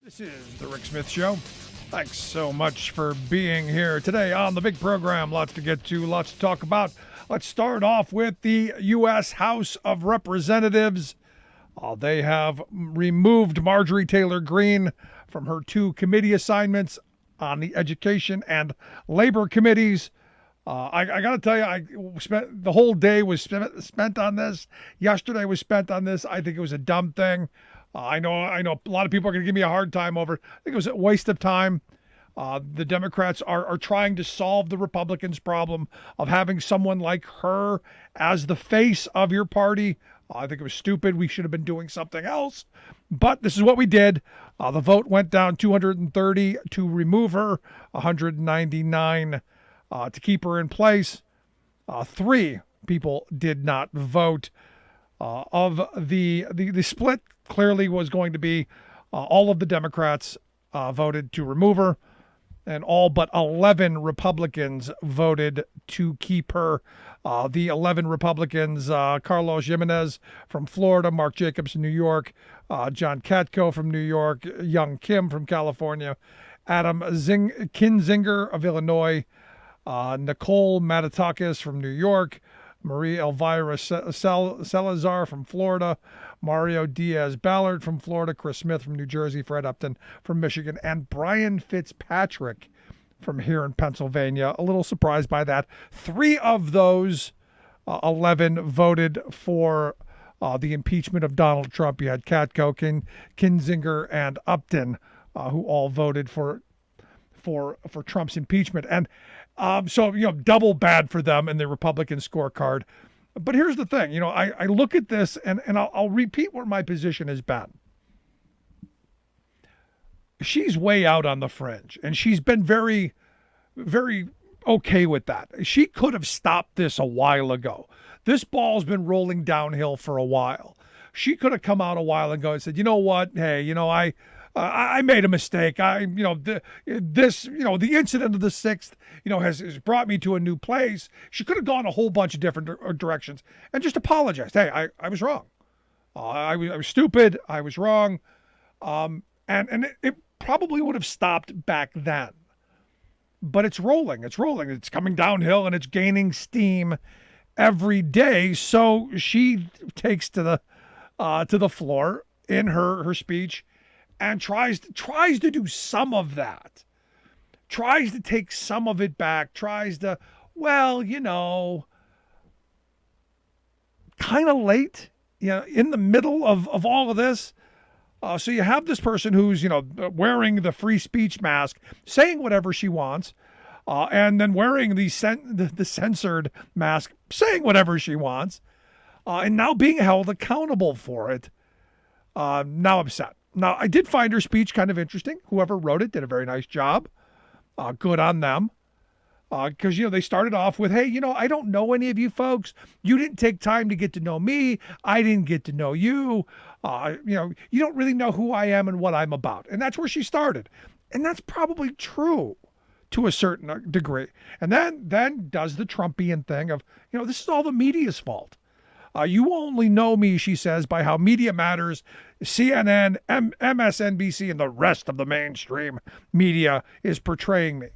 This is the Rick Smith Show. Thanks so much for being here today on the big program. Lots to get to, lots to talk about. Let's start off with the U.S. House of Representatives. They have removed Marjorie Taylor Greene from her two committee assignments on the Education and Labor Committees. I got to tell you, I spent the whole day was spent on this. Yesterday was spent on this. I think it was a dumb thing. I know a lot of people are going to give me a hard time over it. I think it was a waste of time. The Democrats are trying to solve the Republicans' problem of having someone like her as the face of your party. I think it was stupid. We should have been doing something else. But this is what we did. The vote went down 230 to remove her, 199 to keep her in place. 3 people did not vote. Of the split clearly was going to be all of the Democrats voted to remove her, and all but 11 Republicans voted to keep her. The 11 Republicans, Carlos Jimenez from Florida, Mark Jacobs from New York, John Katko from New York, Young Kim from California, Adam Kinzinger of Illinois, Nicole Matatakis from New York, Maria Elvira Salazar from Florida, Mario Diaz-Ballard from Florida, Chris Smith from New Jersey, Fred Upton from Michigan, and Brian Fitzpatrick from here in Pennsylvania. A little surprised by that. 3 of those 11 voted for the impeachment of Donald Trump. You had Katko, Kinzinger, and Upton, who all voted for Trump's impeachment. And so, double bad for them in the Republican scorecard. But here's the thing, I look at this and I'll repeat what my position has been. She's way out on the fringe, and she's been very, very okay with that. She could have stopped this a while ago. This ball's been rolling downhill for a while. She could have come out a while ago and said, you know what? Hey, I made a mistake. The incident of the 6th, has brought me to a new place. She could have gone a whole bunch of different directions and just apologized. Hey, I was wrong. I was stupid. I was wrong. And it probably would have stopped back then. But it's rolling. It's rolling. It's coming downhill, and it's gaining steam every day. So she takes to the floor in her speech and tries to do some of that, tries to take some of it back, tries to, kind of late, in the middle of all of this. So you have this person who's, wearing the free speech mask, saying whatever she wants, and then wearing the censored mask, saying whatever she wants, and now being held accountable for it. Now upset. Now, I did find her speech kind of interesting. Whoever wrote it did a very nice job. Good on them. Because, they started off with, hey, I don't know any of you folks. You didn't take time to get to know me. I didn't get to know you. You don't really know who I am and what I'm about. And that's where she started. And that's probably true to a certain degree. And then does the Trumpian thing of, this is all the media's fault. You only know me, she says, by how Media Matters, CNN, MSNBC, and the rest of the mainstream media is portraying me.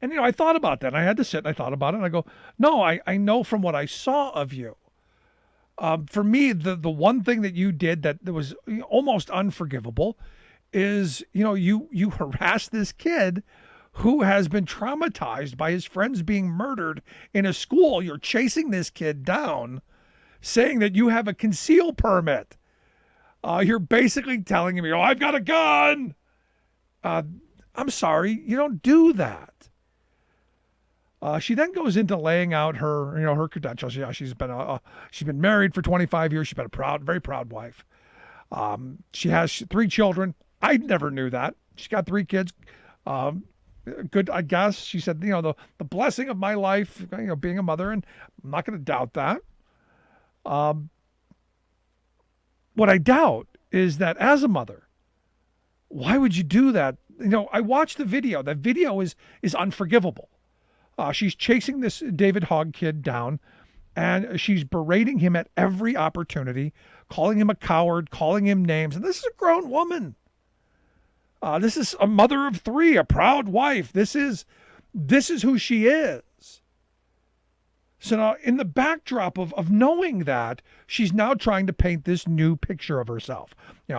And, I thought about that. I had to sit and I thought about it. And I go, no, I know from what I saw of you. For me, the one thing that you did that was almost unforgivable is, you harassed this kid who has been traumatized by his friends being murdered in a school. You're chasing this kid down, saying that you have a conceal permit. You're basically telling him, I've got a gun. I'm sorry, you don't do that. She then goes into laying out her, her credentials. Yeah, she's been married for 25 years. She's been a very proud wife. She has 3 children. I never knew that. She's got 3 kids. Good, I guess. She said, the blessing of my life, being a mother, and I'm not going to doubt that. What I doubt is that as a mother, why would you do that? I watched the video. That video is unforgivable. She's chasing this David Hogg kid down, and she's berating him at every opportunity, calling him a coward, calling him names. And this is a grown woman. This is a mother of three, a proud wife. This is who she is. So now, in the backdrop of knowing that, she's now trying to paint this new picture of herself.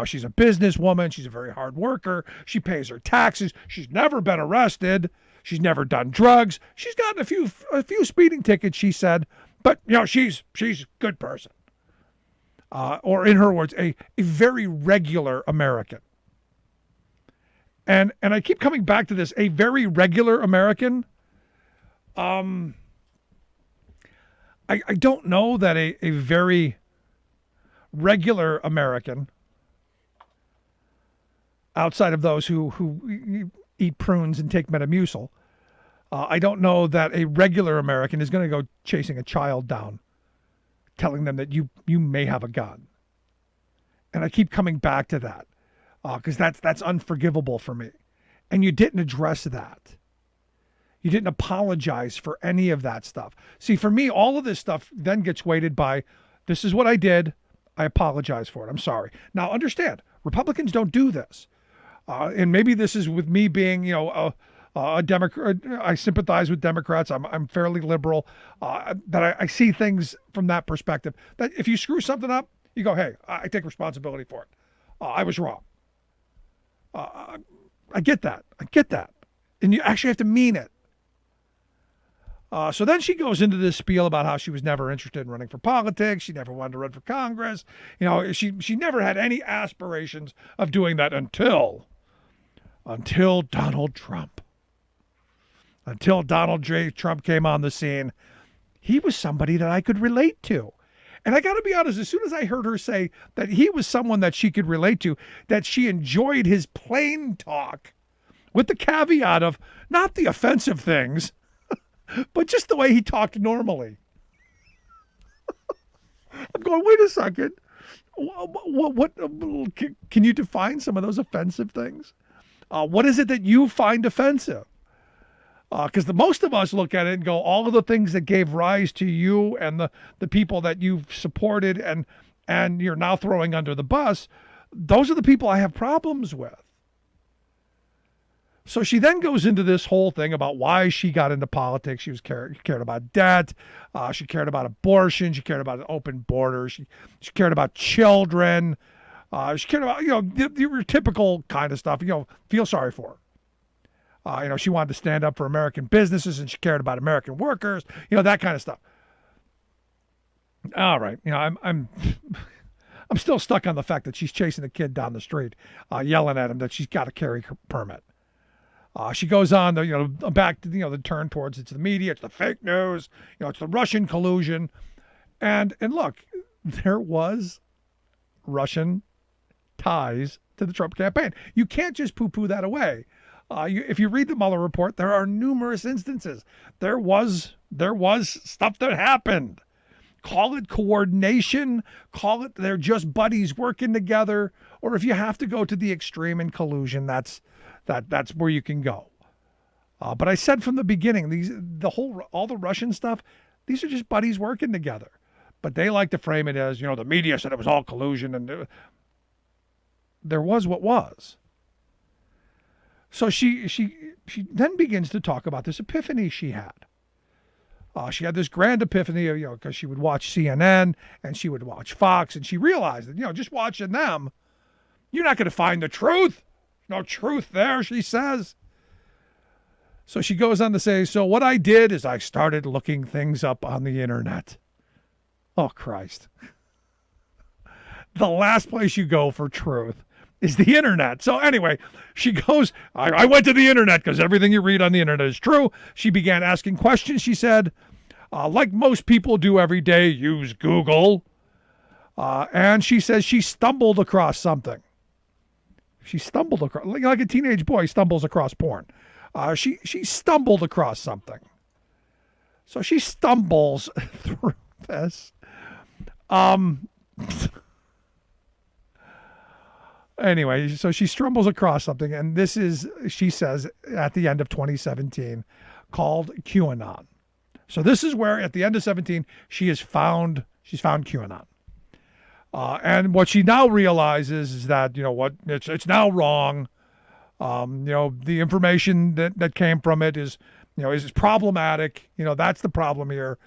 She's a businesswoman. She's a very hard worker. She pays her taxes. She's never been arrested. She's never done drugs. She's gotten a few speeding tickets, she said, but she's a good person. Or in her words, a very regular American. And I keep coming back to this, a very regular American. I don't know that a very regular American, outside of those who eat prunes and take Metamucil, I don't know that a regular American is going to go chasing a child down, telling them that you may have a gun. And I keep coming back to that because that's unforgivable for me. And you didn't address that. You didn't apologize for any of that stuff. See, for me, all of this stuff then gets weighted by, this is what I did. I apologize for it. I'm sorry. Now, understand, Republicans don't do this. And maybe this is with me being, a Democrat. I sympathize with Democrats. I'm fairly liberal. That I see things from that perspective. That if you screw something up, you go, hey, I take responsibility for it. I was wrong. I get that. And you actually have to mean it. So then she goes into this spiel about how she was never interested in running for politics. She never wanted to run for Congress. She never had any aspirations of doing that until Donald Trump. Until Donald J. Trump came on the scene, he was somebody that I could relate to. And I got to be honest, as soon as I heard her say that he was someone that she could relate to, that she enjoyed his plain talk, with the caveat of not the offensive things, but just the way he talked normally. I'm going, wait a second. What can you define some of those offensive things? What is it that you find offensive? Because most of us look at it and go, all of the things that gave rise to you and the people that you've supported and you're now throwing under the bus, those are the people I have problems with. So she then goes into this whole thing about why she got into politics. She cared about debt. She cared about abortion. She cared about open borders. She cared about children. She cared about, your typical kind of stuff, feel sorry for her. She wanted to stand up for American businesses and she cared about American workers, that kind of stuff. All right. I'm still stuck on the fact that she's chasing the kid down the street, yelling at him that she's got a carry permit. She goes on back to, the turn towards it's the media, it's the fake news, it's the Russian collusion. And look, there was Russian ties to the Trump campaign. You can't just poo-poo that away. If you read the Mueller report, there are numerous instances. There was stuff that happened. Call it coordination, call it they're just buddies working together, or if you have to go to the extreme in collusion, that's where you can go. But I said from the beginning, all the Russian stuff, these are just buddies working together. But they like to frame it as, the media said it was all collusion, and there was what was. So she then begins to talk about this epiphany she had. She had this grand epiphany, because she would watch CNN and she would watch Fox, and she realized that, just watching them, you're not going to find the truth. No truth there, she says. So she goes on to say, so what I did is I started looking things up on the internet. Oh, Christ. The last place you go for truth is the internet. So anyway, she goes, I went to the internet because everything you read on the internet is true. She began asking questions. She said, like most people do every day, use Google. And she says she stumbled across something. She stumbled across, like a teenage boy stumbles across porn. She stumbled across something. So she stumbles through this. Anyway, so she stumbles across something, and this is, she says, at the end of 2017, called QAnon. So this is where, at the end of 17, she's found QAnon. And what she now realizes is that, it's now wrong. The information that came from it is problematic. That's the problem here.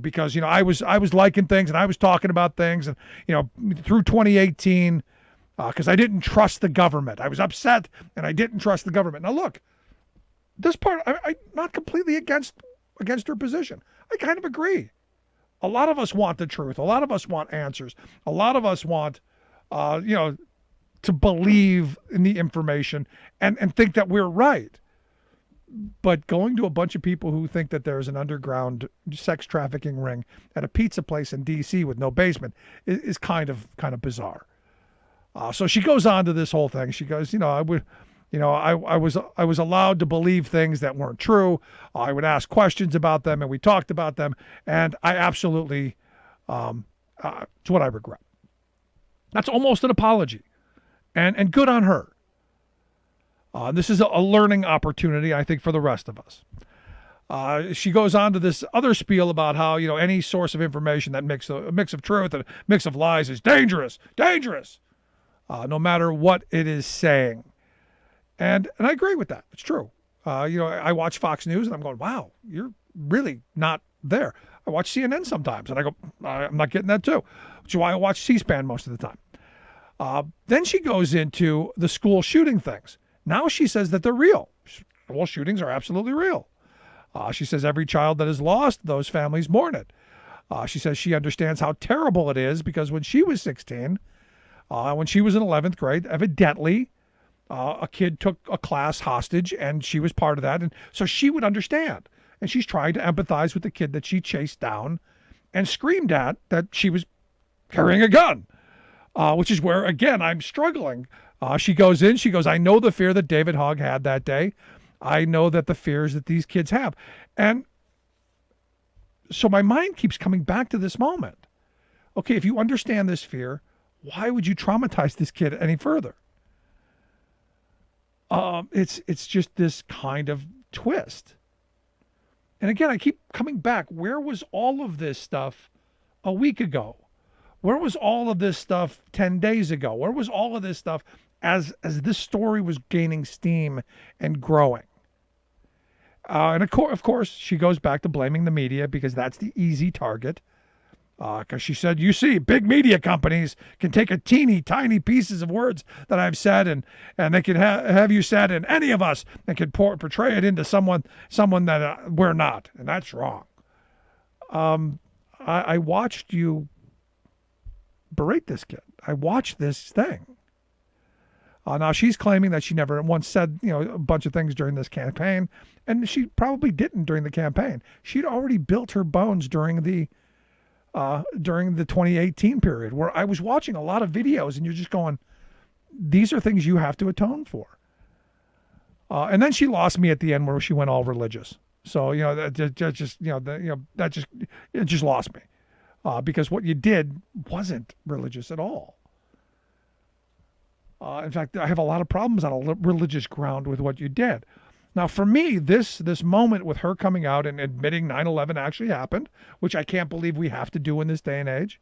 Because I was liking things and I was talking about things, and through 2018, because I didn't trust the government. I was upset and I didn't trust the government. Now look, this part I'm not completely against her position. I kind of agree. A lot of us want the truth. A lot of us want answers. A lot of us want, to believe in the information and think that we're right. But going to a bunch of people who think that there's an underground sex trafficking ring at a pizza place in D.C. with no basement is kind of bizarre. So she goes on to this whole thing. She goes, I was allowed to believe things that weren't true. I would ask questions about them, and we talked about them, and I absolutely, it's what I regret. That's almost an apology, and good on her. This is a learning opportunity, I think, for the rest of us. She goes on to this other spiel about how, any source of information that mix of truth and mix of lies is dangerous, no matter what it is saying. And I agree with that. It's true. I watch Fox News and I'm going, wow, you're really not there. I watch CNN sometimes and I go, I'm not getting that too. Which is why I watch C-SPAN most of the time. Then she goes into the school shooting things. Now she says that they're real. School shootings are absolutely real. She says every child that is lost, those families mourn it. She says she understands how terrible it is because when she was 16, when she was in 11th grade, evidently a kid took a class hostage and she was part of that. And so she would understand. And she's trying to empathize with the kid that she chased down and screamed at that she was carrying a gun, which is where, again, I'm struggling. She goes, I know the fear that David Hogg had that day. I know that the fears that these kids have. And so my mind keeps coming back to this moment. Okay, if you understand this fear, why would you traumatize this kid any further? It's just this kind of twist. And again, I keep coming back. Where was all of this stuff a week ago? Where was all of this stuff 10 days ago? Where was all of this stuff as this story was gaining steam and growing? And of course, she goes back to blaming the media because that's the easy target. Because she said, you see, big media companies can take a teeny tiny pieces of words that I've said and they can have you said, and any of us, and can portray it into someone that we're not. And that's wrong. I watched you berate this kid. I watched this thing. Now she's claiming that she never once said, a bunch of things during this campaign, and she probably didn't during the campaign. She'd already built her bones during the 2018 period, where I was watching a lot of videos, and you're just going, these are things you have to atone for. And then she lost me at the end where she went all religious. So that just lost me, because what you did wasn't religious at all. In fact, I have a lot of problems on a religious ground with what you did. Now, for me, this moment with her coming out and admitting 9/11 actually happened, which I can't believe we have to do in this day and age,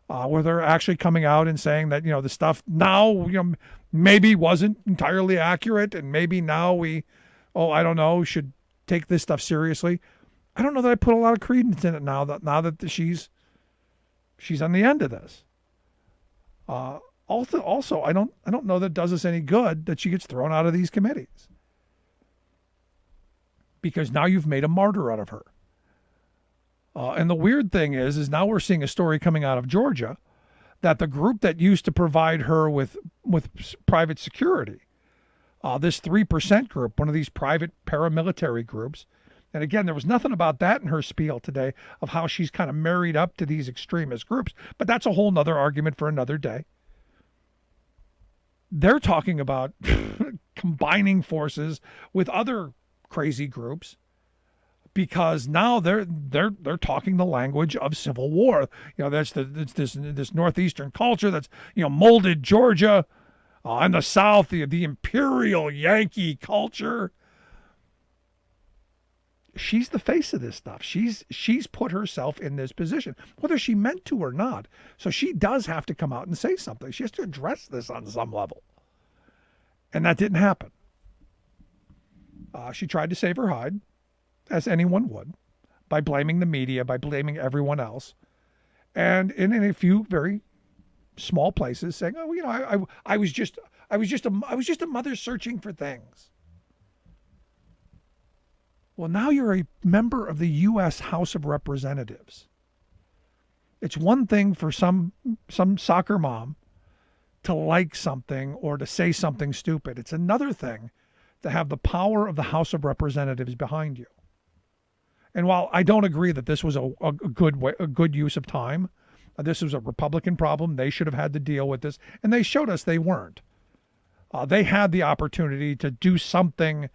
where they're actually coming out and saying that, the stuff now, maybe wasn't entirely accurate, and maybe now I don't know, should take this stuff seriously. I don't know that I put a lot of credence in it now that she's on the end of this. Also, I don't know that it does us any good that she gets thrown out of these committees, because now you've made a martyr out of her. And the weird thing is now we're seeing a story coming out of Georgia that the group that used to provide her with private security, this 3% group, one of these private paramilitary groups, and again, there was nothing about that in her spiel today of how she's kind of married up to these extremist groups, but that's a whole nother argument for another day. They're talking about combining forces with other crazy groups, because now they're talking the language of civil war. That's this northeastern culture that's molded Georgia, and the South, the imperial Yankee culture. She's the face of this stuff. She's put herself in this position, whether she meant to or not. So she does have to come out and say something. She has to address this on some level. And that didn't happen. She tried to save her hide, as anyone would, by blaming the media, by blaming everyone else. And in a few very small places saying, oh, I was just a mother searching for things. Well, now you're a member of the U.S. House of Representatives. It's one thing for some soccer mom to like something or to say something stupid. It's another thing to have the power of the House of Representatives behind you. And while I don't agree that this was a good use of time, this was a Republican problem. They should have had to deal with this, and they showed us they weren't. They had the opportunity to do something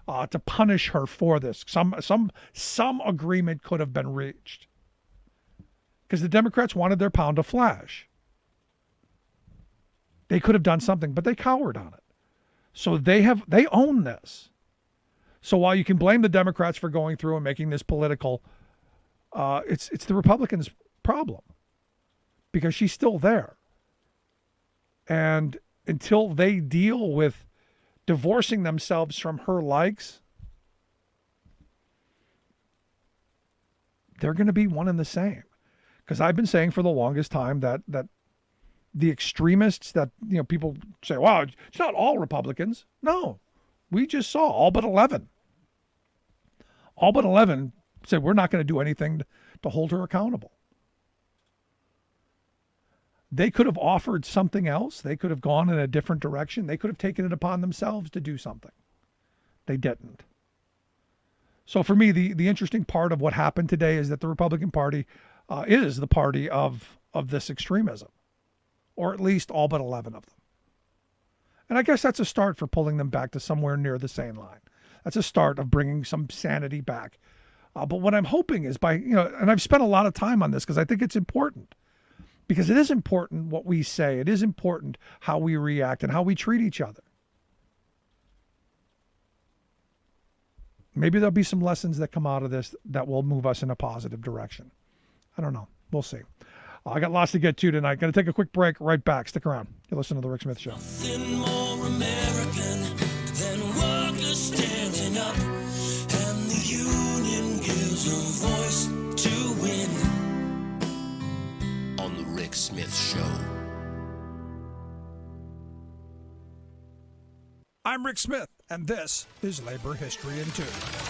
to punish her for this. Some agreement could have been reached, because the Democrats wanted their pound of flesh. They could have done something, but they cowered on it. So they own this. So while you can blame the Democrats for going through and making this political, it's the Republicans' problem, because she's still there. And until they deal with divorcing themselves from her likes, they're going to be one and the same. Because I've been saying for the longest time that the extremists that, people say, wow, it's not all Republicans. No, we just saw all but 11. All but 11 said we're not going to do anything to hold her accountable. They could have offered something else. They could have gone in a different direction. They could have taken it upon themselves to do something. They didn't. So for me, the interesting part of what happened today is that the Republican Party is the party of this extremism, or at least all but 11 of them. And I guess that's a start for pulling them back to somewhere near the sane line. That's a start of bringing some sanity back. But what I'm hoping is and I've spent a lot of time on this because I think it's important. Because it is important what we say. It is important how we react and how we treat each other. Maybe there'll be some lessons that come out of this that will move us in a positive direction. I don't know. We'll see. I got lots to get to tonight. Going to take a quick break. Right back. Stick around. You listen to The Rick Smith Show. Nothing more American than workers standing up, and the union gives a voice to win. On The Rick Smith Show. I'm Rick Smith, and this is Labor History in 2.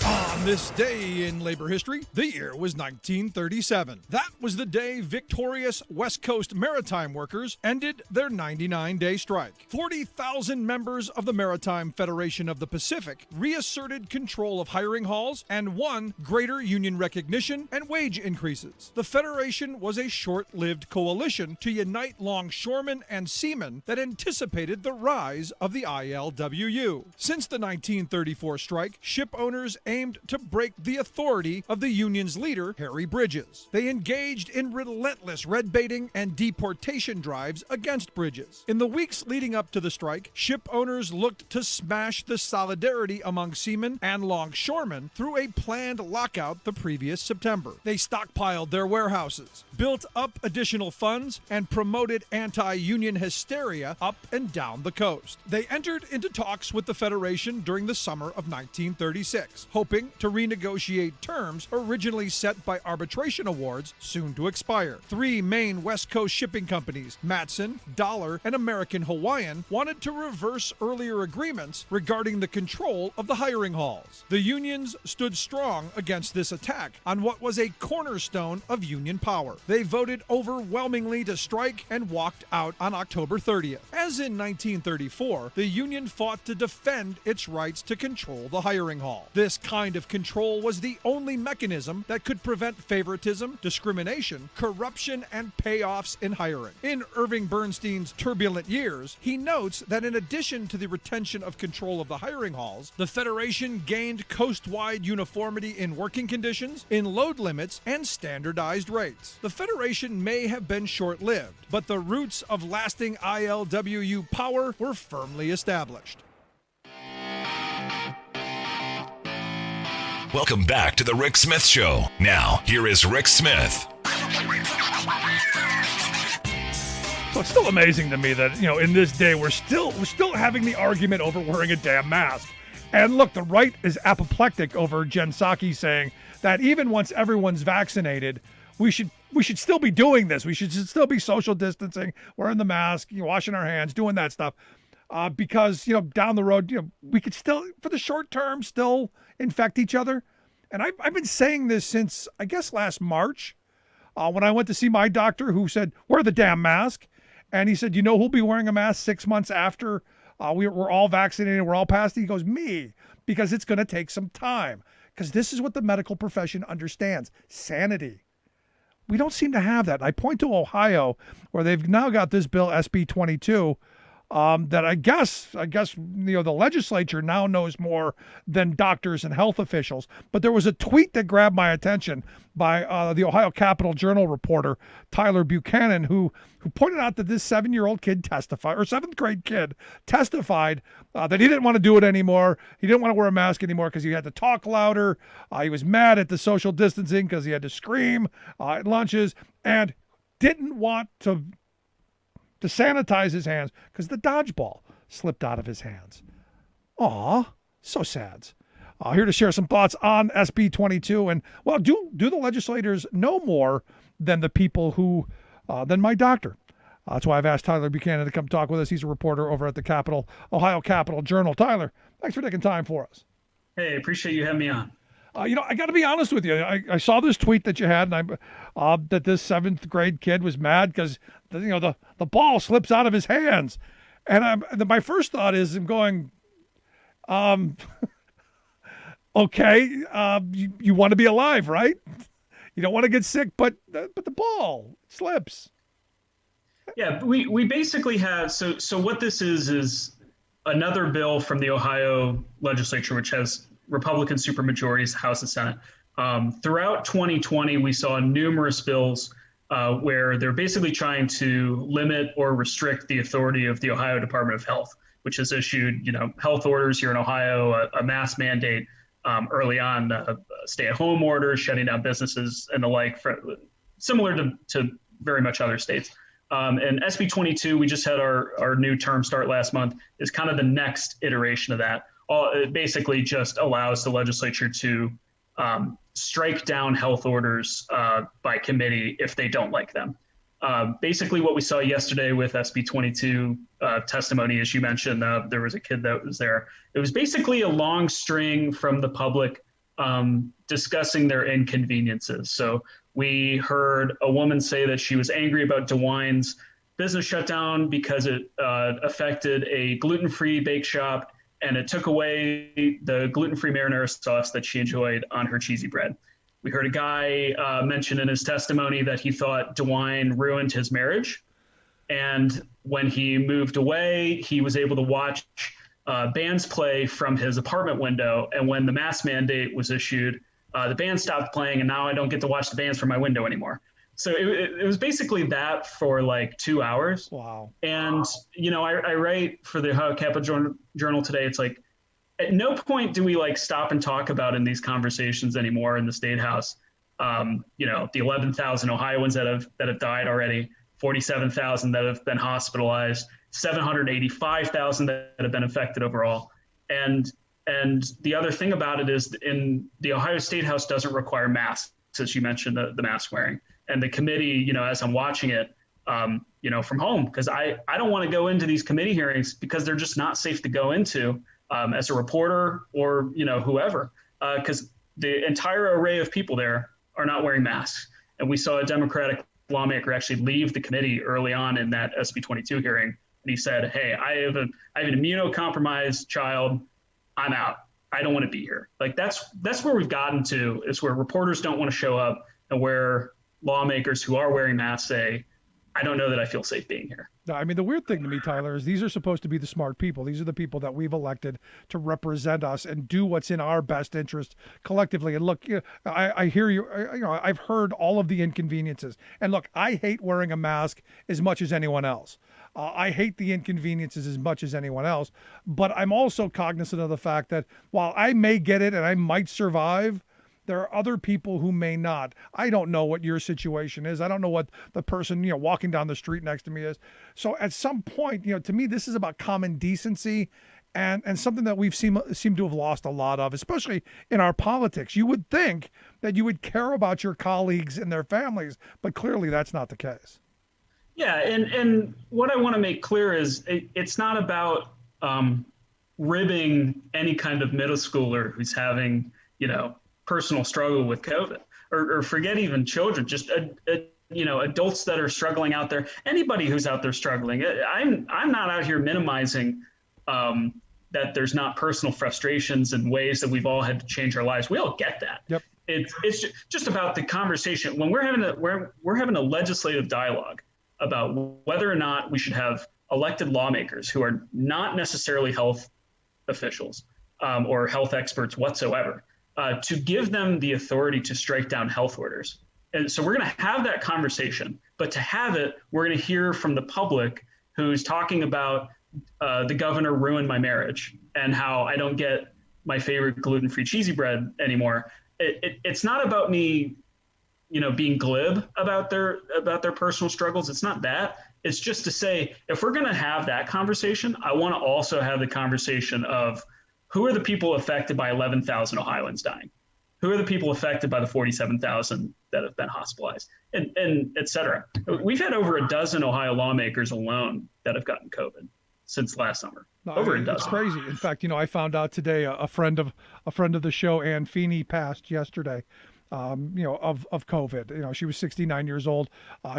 On this day in labor history, the year was 1937. That was the day victorious West Coast maritime workers ended their 99-day strike. 40,000 members of the Maritime Federation of the Pacific reasserted control of hiring halls and won greater union recognition and wage increases. The Federation was a short-lived coalition to unite longshoremen and seamen that anticipated the rise of the ILWU. Since the 1934 strike, ship owners aimed to break the authority of the union's leader, Harry Bridges. They engaged in relentless red baiting and deportation drives against Bridges. In the weeks leading up to the strike, ship owners looked to smash the solidarity among seamen and longshoremen through a planned lockout the previous September. They stockpiled their warehouses, built up additional funds, and promoted anti-union hysteria up and down the coast. They entered into talks with the Federation during the summer of 1936, hoping to renegotiate terms originally set by arbitration awards soon to expire. Three main West Coast shipping companies, Matson, Dollar, and American Hawaiian, wanted to reverse earlier agreements regarding the control of the hiring halls. The unions stood strong against this attack on what was a cornerstone of union power. They voted overwhelmingly to strike and walked out on October 30th. As in 1934, the union fought to defend its rights to control the hiring hall. This kind of control was the only mechanism that could prevent favoritism, discrimination, corruption, and payoffs in hiring. In Irving Bernstein's Turbulent Years, he notes that in addition to the retention of control of the hiring halls, the Federation gained coast-wide uniformity in working conditions, in load limits, and standardized rates. The Federation may have been short-lived, but the roots of lasting ILWU power were firmly established. Welcome back to The Rick Smith Show. Now, here is Rick Smith. So it's still amazing to me that, in this day, we're still having the argument over wearing a damn mask. And look, the right is apoplectic over Jen Psaki saying that even once everyone's vaccinated, we should still be doing this. We should still be social distancing, wearing the mask, washing our hands, doing that stuff. Because, down the road, we could still, for the short term, still infect each other. And I've been saying this since, I guess, last March, when I went to see my doctor, who said, wear the damn mask. And he said, who'll be wearing a mask 6 months after we're all vaccinated, we're all past it? He goes, me, because it's going to take some time. Because this is what the medical profession understands, sanity. We don't seem to have that. I point to Ohio, where they've now got this bill, SB 22, that I guess the legislature now knows more than doctors and health officials. But there was a tweet that grabbed my attention by the Ohio Capitol Journal reporter Tyler Buchanan, who pointed out that this 7-year-old kid testified, or 7th grade kid testified, that he didn't want to do it anymore. He didn't want to wear a mask anymore because he had to talk louder. He was mad at the social distancing because he had to scream at lunches, and didn't want to sanitize his hands because the dodgeball slipped out of his hands. Aw, so sad. Here to share some thoughts on SB 22. And, well, do the legislators know more than the people who, than my doctor? That's why I've asked Tyler Buchanan to come talk with us. He's a reporter over at the Ohio Capitol Journal. Tyler, thanks for taking time for us. Hey, appreciate you having me on. I got to be honest with you. I saw this tweet that you had, and that this 7th grade kid was mad because the ball slips out of his hands, and my first thought is, I'm going, okay, you want to be alive, right? You don't want to get sick, but the ball slips. Yeah, we basically have so what this is another bill from the Ohio legislature, which has Republican supermajorities, House and Senate. Throughout 2020, we saw numerous bills where they're basically trying to limit or restrict the authority of the Ohio Department of Health, which has issued, health orders here in Ohio, a mask mandate early on, stay-at-home orders, shutting down businesses and the like, similar to very much other states. And SB 22, we just had our new term start last month, is kind of the next iteration of that. It basically just allows the legislature to strike down health orders by committee if they don't like them. Basically, what we saw yesterday with SB 22 testimony, as you mentioned, there was a kid that was there. It was basically a long string from the public discussing their inconveniences. So we heard a woman say that she was angry about DeWine's business shutdown because it affected a gluten-free bake shop, and it took away the gluten-free marinara sauce that she enjoyed on her cheesy bread. We heard a guy mention in his testimony that he thought DeWine ruined his marriage. And when he moved away, he was able to watch bands play from his apartment window. And when the mask mandate was issued, the band stopped playing, and now I don't get to watch the bands from my window anymore. So it was basically that for like 2 hours. Wow. And, I write for the Ohio Capitol Journal today. It's like, at no point do we stop and talk about in these conversations anymore in the State House, the 11,000 Ohioans that have died already, 47,000 that have been hospitalized, 785,000 that have been infected overall. And the other thing about it is in the Ohio State House doesn't require masks, as you mentioned, the mask wearing. And the committee, as I'm watching it, from home, because I don't want to go into these committee hearings because they're just not safe to go into as a reporter or, whoever, because the entire array of people there are not wearing masks. And we saw a Democratic lawmaker actually leave the committee early on in that SB 22 hearing. And he said, hey, I have an immunocompromised child. I'm out. I don't want to be here. That's where we've gotten to, is where reporters don't want to show up, and where lawmakers who are wearing masks say, I don't know that I feel safe being here. I mean, the weird thing to me, Tyler, is these are supposed to be the smart people. These are the people that we've elected to represent us and do what's in our best interest collectively. And look, I hear you. I've heard all of the inconveniences. And look, I hate wearing a mask as much as anyone else. I hate the inconveniences as much as anyone else. But I'm also cognizant of the fact that while I may get it and I might survive, There are other people who may not. I don't know what your situation is. I don't know what the person, walking down the street next to me is. So at some point, to me, this is about common decency and something that we've seem to have lost a lot of, especially in our politics. You would think that you would care about your colleagues and their families, but clearly that's not the case. Yeah, and what I want to make clear is it's not about ribbing any kind of middle schooler who's having, personal struggle with COVID, or forget even children, just adults that are struggling out there. Anybody who's out there struggling, I'm not out here minimizing that there's not personal frustrations and ways that we've all had to change our lives. We all get that. Yep. It's just about the conversation when we're having a legislative dialogue about whether or not we should have elected lawmakers who are not necessarily health officials or health experts whatsoever, to give them the authority to strike down health orders. And so we're going to have that conversation, but to have it, we're going to hear from the public who's talking about the governor ruined my marriage and how I don't get my favorite gluten-free cheesy bread anymore. It's not about me, being glib about their personal struggles. It's not that. It's just to say, if we're going to have that conversation, I want to also have the conversation of who are the people affected by 11,000 Ohioans dying? Who are the people affected by the 47,000 that have been hospitalized, and et cetera? We've had over a dozen Ohio lawmakers alone that have gotten COVID since last summer. Over a dozen. It's crazy. In fact, I found out today a friend of the show, Ann Feeney, passed yesterday. Of COVID. She was 69 years old.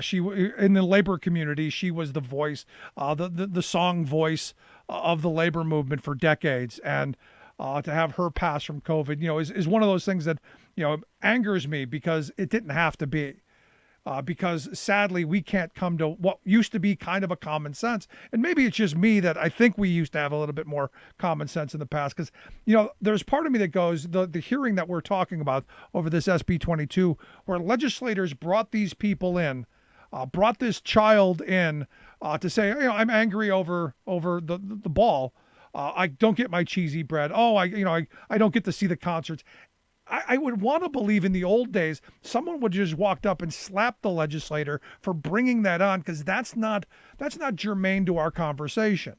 She in the labor community, she was the voice, the song voice of the labor movement for decades. And to have her pass from COVID, is one of those things that, angers me because it didn't have to be. Because sadly, we can't come to what used to be kind of a common sense. And maybe it's just me that I think we used to have a little bit more common sense in the past. Because, there's part of me that goes, the hearing that we're talking about over this SB 22, where legislators brought these people in, brought this child in to say, I'm angry over the ball. I don't get my cheesy bread. Oh, I don't get to see the concerts. I would want to believe in the old days, someone would just walked up and slapped the legislator for bringing that on, because that's not germane to our conversation.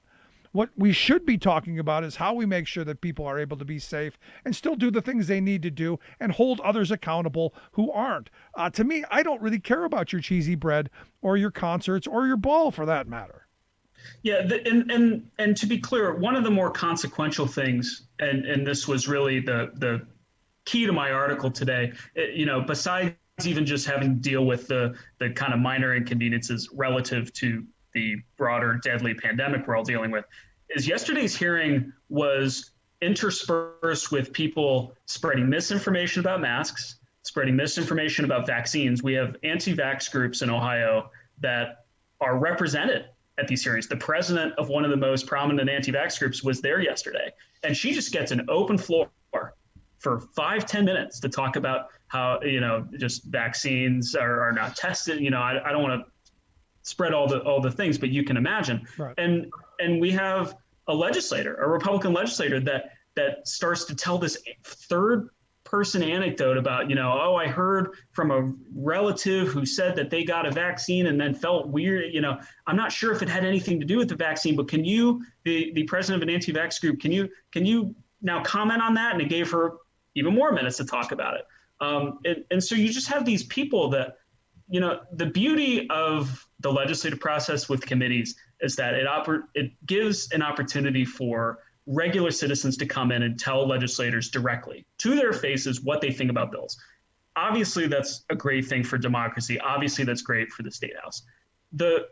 What we should be talking about is how we make sure that people are able to be safe and still do the things they need to do and hold others accountable who aren't. To me, I don't really care about your cheesy bread or your concerts or your ball, for that matter. Yeah, and to be clear, one of the more consequential things, and this was really the key to my article today, besides even just having to deal with the kind of minor inconveniences relative to the broader deadly pandemic we're all dealing with, is yesterday's hearing was interspersed with people spreading misinformation about masks, spreading misinformation about vaccines. We have anti-vax groups in Ohio that are represented at these hearings. The president of one of the most prominent anti-vax groups was there yesterday, and she just gets an open floor for 5-10 minutes to talk about how, just vaccines are not tested. I don't want to spread all the things, but you can imagine. Right. And we have a Republican legislator that starts to tell this third person anecdote about, I heard from a relative who said that they got a vaccine and then felt weird. I'm not sure if it had anything to do with the vaccine, but can you, the president of an anti-vax group, can you now comment on that? And it gave her even more minutes to talk about it. And so you just have these people that, the beauty of the legislative process with committees is that it gives an opportunity for regular citizens to come in and tell legislators directly to their faces what they think about bills. Obviously, that's a great thing for democracy. Obviously, that's great for the State House. The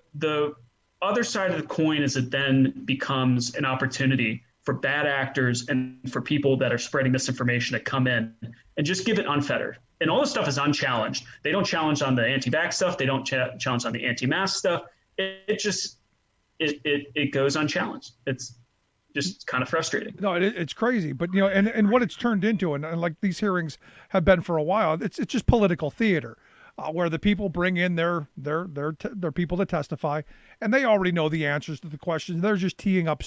other side of the coin is it then becomes an opportunity for bad actors and for people that are spreading misinformation to come in and just give it unfettered. And all this stuff is unchallenged. They don't challenge on the anti-vax stuff. They don't challenge on the anti-mask stuff. It goes unchallenged. It's just kind of frustrating. No, it's crazy. But, and what it's turned into, and like these hearings have been for a while, it's just political theater. where the people bring in their people to testify, and they already know the answers to the questions. They're just teeing up,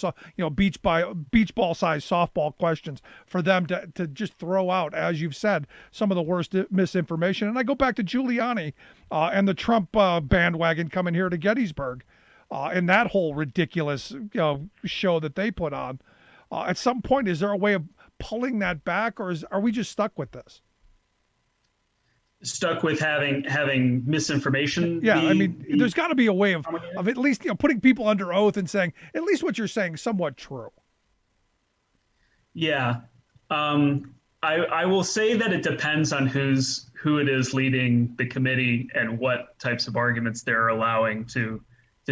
beach ball size softball questions for them to just throw out, as you've said, some of the worst misinformation. And I go back to Giuliani and the Trump bandwagon coming here to Gettysburg, and that whole ridiculous show that they put on. At some point, is there a way of pulling that back, or are we just stuck with this? Stuck with having misinformation? Yeah, there's got to be a way of at least putting people under oath and saying at least what you're saying is somewhat true. Yeah, I will say that it depends on who it is leading the committee and what types of arguments they're allowing to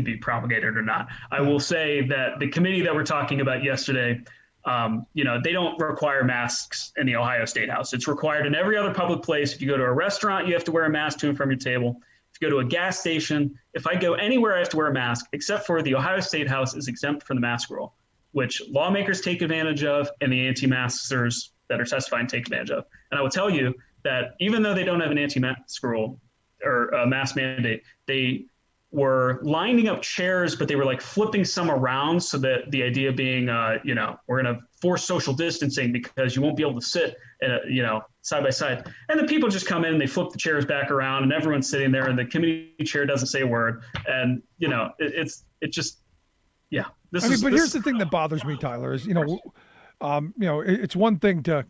be propagated or not. I will say that the committee that we're talking about yesterday, they don't require masks in the Ohio State House. It's required in every other public place. If you go to a restaurant, you have to wear a mask to and from your table. If you go to a gas station, if I go anywhere, I have to wear a mask, except for the Ohio State House is exempt from the mask rule, which lawmakers take advantage of and the anti-maskers that are testifying take advantage of. And I will tell you that even though they don't have an anti-mask rule or a mask mandate, they were lining up chairs, but they were like flipping some around, so that the idea being, we're going to force social distancing because you won't be able to sit, side by side. And the people just come in and they flip the chairs back around, and everyone's sitting there, and the committee chair doesn't say a word. And it's just. Here's the thing that bothers me, Tyler, is it's one thing to,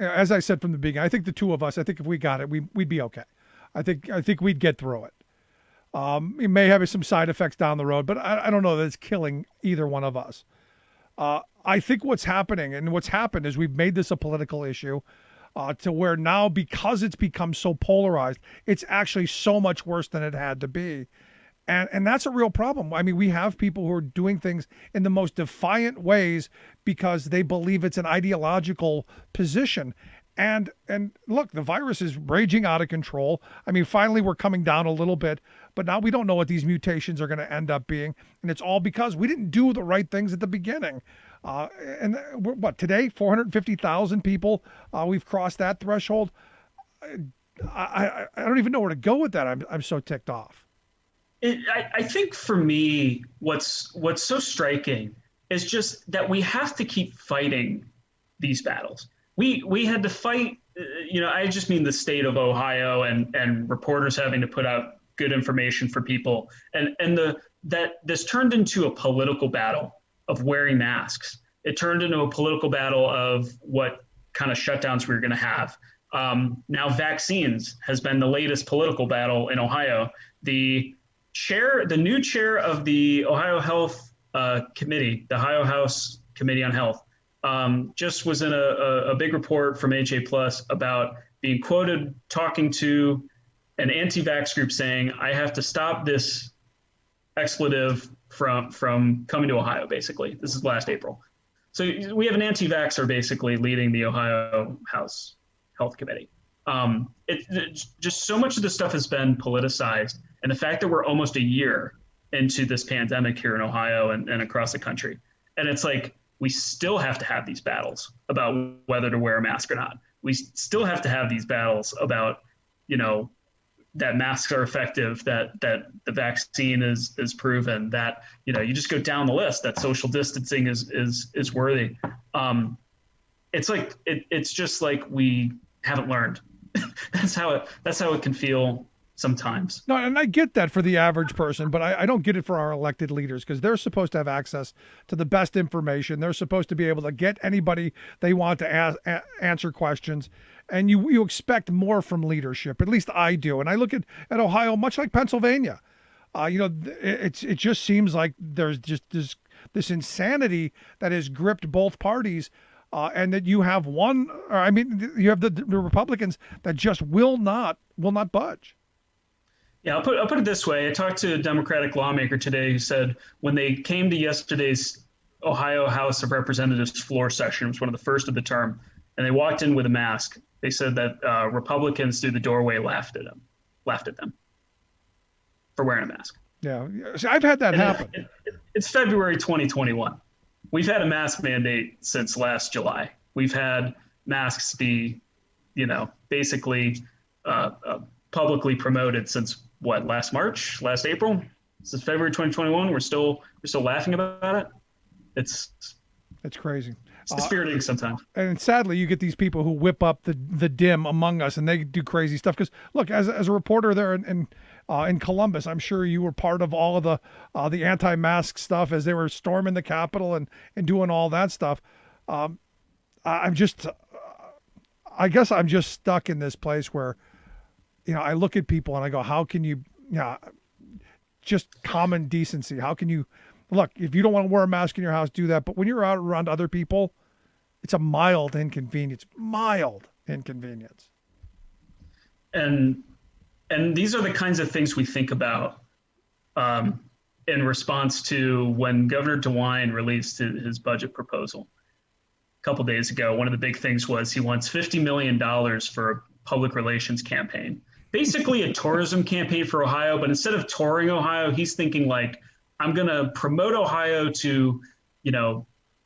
as I said from the beginning, I think the two of us, I think if we got it, we'd be okay. I think we'd get through it. It may have some side effects down the road, but I don't know that it's killing either one of us. I think what's happening and what's happened is we've made this a political issue to where now, because it's become so polarized, it's actually so much worse than it had to be. And that's a real problem. I mean, we have people who are doing things in the most defiant ways because they believe it's an ideological position. And look, the virus is raging out of control. I mean, finally, we're coming down a little bit, but now we don't know what these mutations are going to end up being. And it's all because we didn't do the right things at the beginning. And today, 450,000 people, we've crossed that threshold. I don't even know where to go with that. I'm so ticked off. I think for me, what's so striking is just that we have to keep fighting these battles. We had to fight, I just mean the state of Ohio and reporters having to put out good information for people. And that this turned into a political battle of wearing masks. It turned into a political battle of what kind of shutdowns we were going to have. Now vaccines has been the latest political battle in Ohio. The new chair of the Ohio Health Committee, the Ohio House Committee on Health, just was in a big report from HA Plus about being quoted talking to an anti-vax group saying, I have to stop this expletive from coming to Ohio, basically. This is last April. So we have an anti-vaxxer basically leading the Ohio House Health Committee. Just so much of this stuff has been politicized. And the fact that we're almost a year into this pandemic here in Ohio and across the country. And it's like, we still have to have these battles about whether to wear a mask or not. We still have to have these battles about, that masks are effective, that the vaccine is proven, that, you just go down the list, that social distancing is worthy. It's like, it's just like we haven't learned. That's how it can feel sometimes. No, and I get that for the average person, but I don't get it for our elected leaders, because they're supposed to have access to the best information. They're supposed to be able to get anybody they want to answer questions. And you expect more from leadership. At least I do. And I look at Ohio, much like Pennsylvania. It just seems like there's just this insanity that has gripped both parties. And that you have you have the Republicans that just will not budge. Yeah, I'll put it this way. I talked to a Democratic lawmaker today who said when they came to yesterday's Ohio House of Representatives floor session, it was one of the first of the term, and they walked in with a mask. They said that Republicans through the doorway laughed at them for wearing a mask. Yeah, see, I've had that happen. It's February 2021. We've had a mask mandate since last July. We've had masks be, basically publicly promoted since last March, last April? Since February 2021, we're still laughing about it. It's crazy. It's dispiriting sometimes. And sadly, you get these people who whip up the dim among us, and they do crazy stuff. Because look, as a reporter there in Columbus, I'm sure you were part of all of the anti-mask stuff as they were storming the Capitol and doing all that stuff. I guess I'm just stuck in this place where, I look at people and I go, how can you, just common decency. How can you, look, if you don't want to wear a mask in your house, do that. But when you're out around other people, it's a mild inconvenience. And these are the kinds of things we think about in response to when Governor DeWine released his budget proposal a couple days ago. One of the big things was he wants $50 million for a public relations campaign, basically a tourism campaign for Ohio. But instead of touring Ohio, he's thinking like, I'm going to promote Ohio to,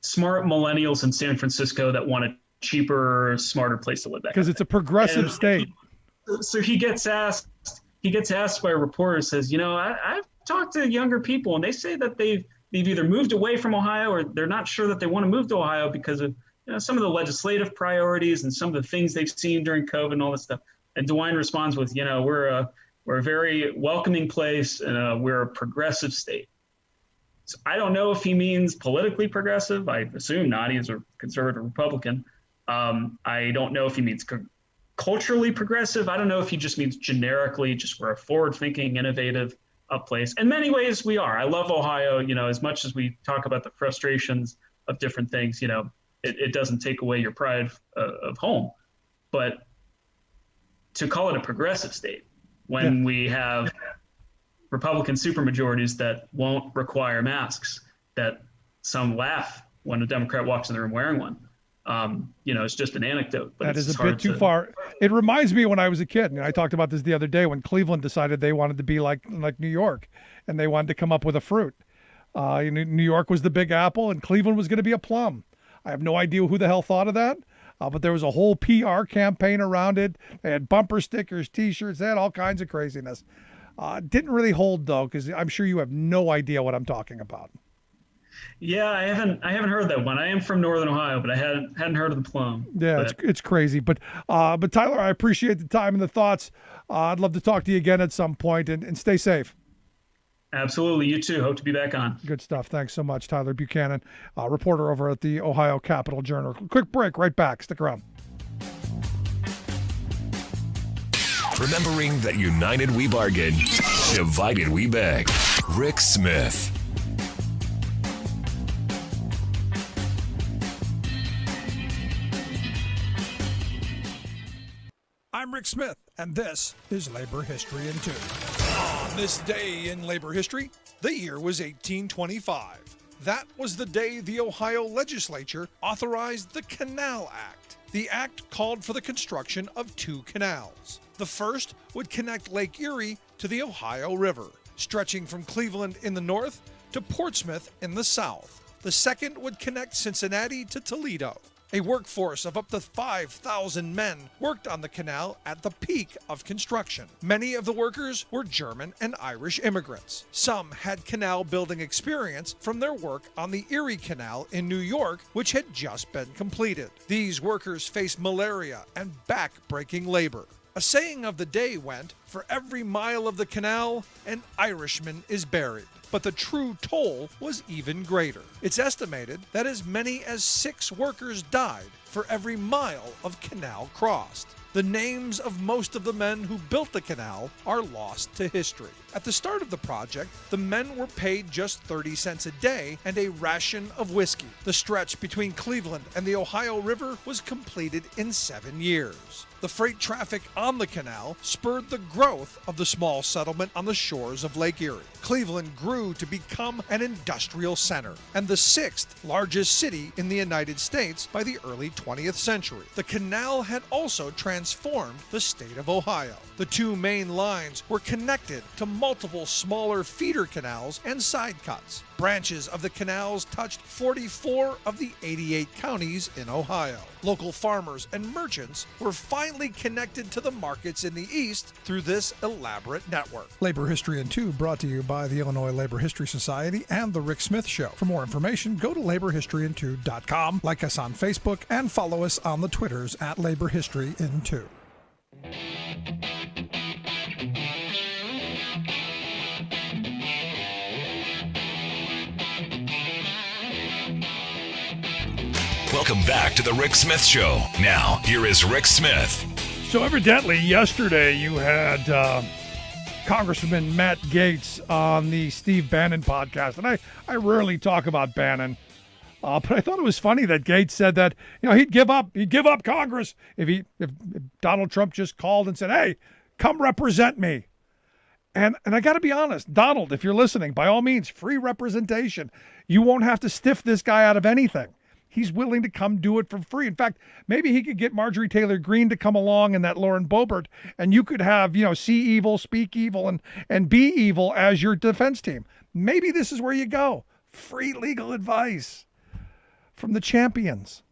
smart millennials in San Francisco that want a cheaper, smarter place to live. Because it's a progressive state. So he gets asked by a reporter, says, I've talked to younger people and they say that they've either moved away from Ohio or they're not sure that they want to move to Ohio because of some of the legislative priorities and some of the things they've seen during COVID and all this stuff. And DeWine responds with, we're a very welcoming place and we're a progressive state. So I don't know if he means politically progressive. I assume not. He's a conservative Republican. I don't know if he means culturally progressive. I don't know if he just means generically, just we're a forward-thinking, innovative place. In many ways, we are. I love Ohio. As much as we talk about the frustrations of different things, it doesn't take away your pride of home. But to call it a progressive state when we have Republican supermajorities that won't require masks, that some laugh when a Democrat walks in the room wearing one. It's just an anecdote. But that is a bit too far. It reminds me when I was a kid, and I talked about this the other day when Cleveland decided they wanted to be like New York, and they wanted to come up with a fruit. New York was the Big Apple, and Cleveland was going to be a plum. I have no idea who the hell thought of that, but there was a whole PR campaign around it. They had bumper stickers, T-shirts, they had all kinds of craziness. Didn't really hold though, because I'm sure you have no idea what I'm talking about. Yeah, I haven't heard that one. I am from Northern Ohio, but I hadn't heard of the plum. Yeah, it's crazy. But Tyler, I appreciate the time and the thoughts. I'd love to talk to you again at some point, and stay safe. Absolutely. You too. Hope to be back on. Good stuff. Thanks so much, Tyler Buchanan, reporter over at the Ohio Capital Journal. Quick break, right back. Stick around. Remembering that united we bargain, divided we beg. Rick Smith. I'm Rick Smith, and this is Labor History in 2. On this day in labor history, the year was 1825. That was the day the Ohio legislature authorized the Canal Act. The act called for the construction of 2 canals. The first would connect Lake Erie to the Ohio River, stretching from Cleveland in the north to Portsmouth in the south. The second would connect Cincinnati to Toledo. A workforce of up to 5,000 men worked on the canal at the peak of construction. Many of the workers were German and Irish immigrants. Some had canal building experience from their work on the Erie Canal in New York, which had just been completed. These workers faced malaria and back-breaking labor. A saying of the day went, "For every mile of the canal, an Irishman is buried." But the true toll was even greater. It's estimated that as many as 6 workers died for every mile of canal crossed. The names of most of the men who built the canal are lost to history. At the start of the project, the men were paid just 30 cents a day and a ration of whiskey. The stretch between Cleveland and the Ohio River was completed in 7 years. The freight traffic on the canal spurred the growth of the small settlement on the shores of Lake Erie. Cleveland grew to become an industrial center and the 6th largest city in the United States by the early 20th century. The canal had also transformed the state of Ohio. The 2 main lines were connected to multiple smaller feeder canals and side cuts, branches of the canals touched 44 of the 88 counties in Ohio. Local farmers and merchants were finally connected to the markets in the East through this elaborate network. Labor History in 2 brought to you by the Illinois Labor History Society and The Rick Smith Show. For more information, go to laborhistoryin2.com, like us on Facebook, and follow us on the Twitters at Labor History in 2. Welcome back to the Rick Smith Show. Now, here is Rick Smith. So evidently, yesterday you had Congressman Matt Gaetz on the Steve Bannon podcast, and I rarely talk about Bannon, but I thought it was funny that Gaetz said that he'd give up Congress if Donald Trump just called and said, "Hey, come represent me." And I got to be honest, Donald, if you're listening, by all means, free representation. You won't have to stiff this guy out of anything. He's willing to come do it for free. In fact, maybe he could get Marjorie Taylor Greene to come along and that Lauren Boebert, and you could have, see evil, speak evil, and be evil as your defense team. Maybe this is where you go. Free legal advice from the champions.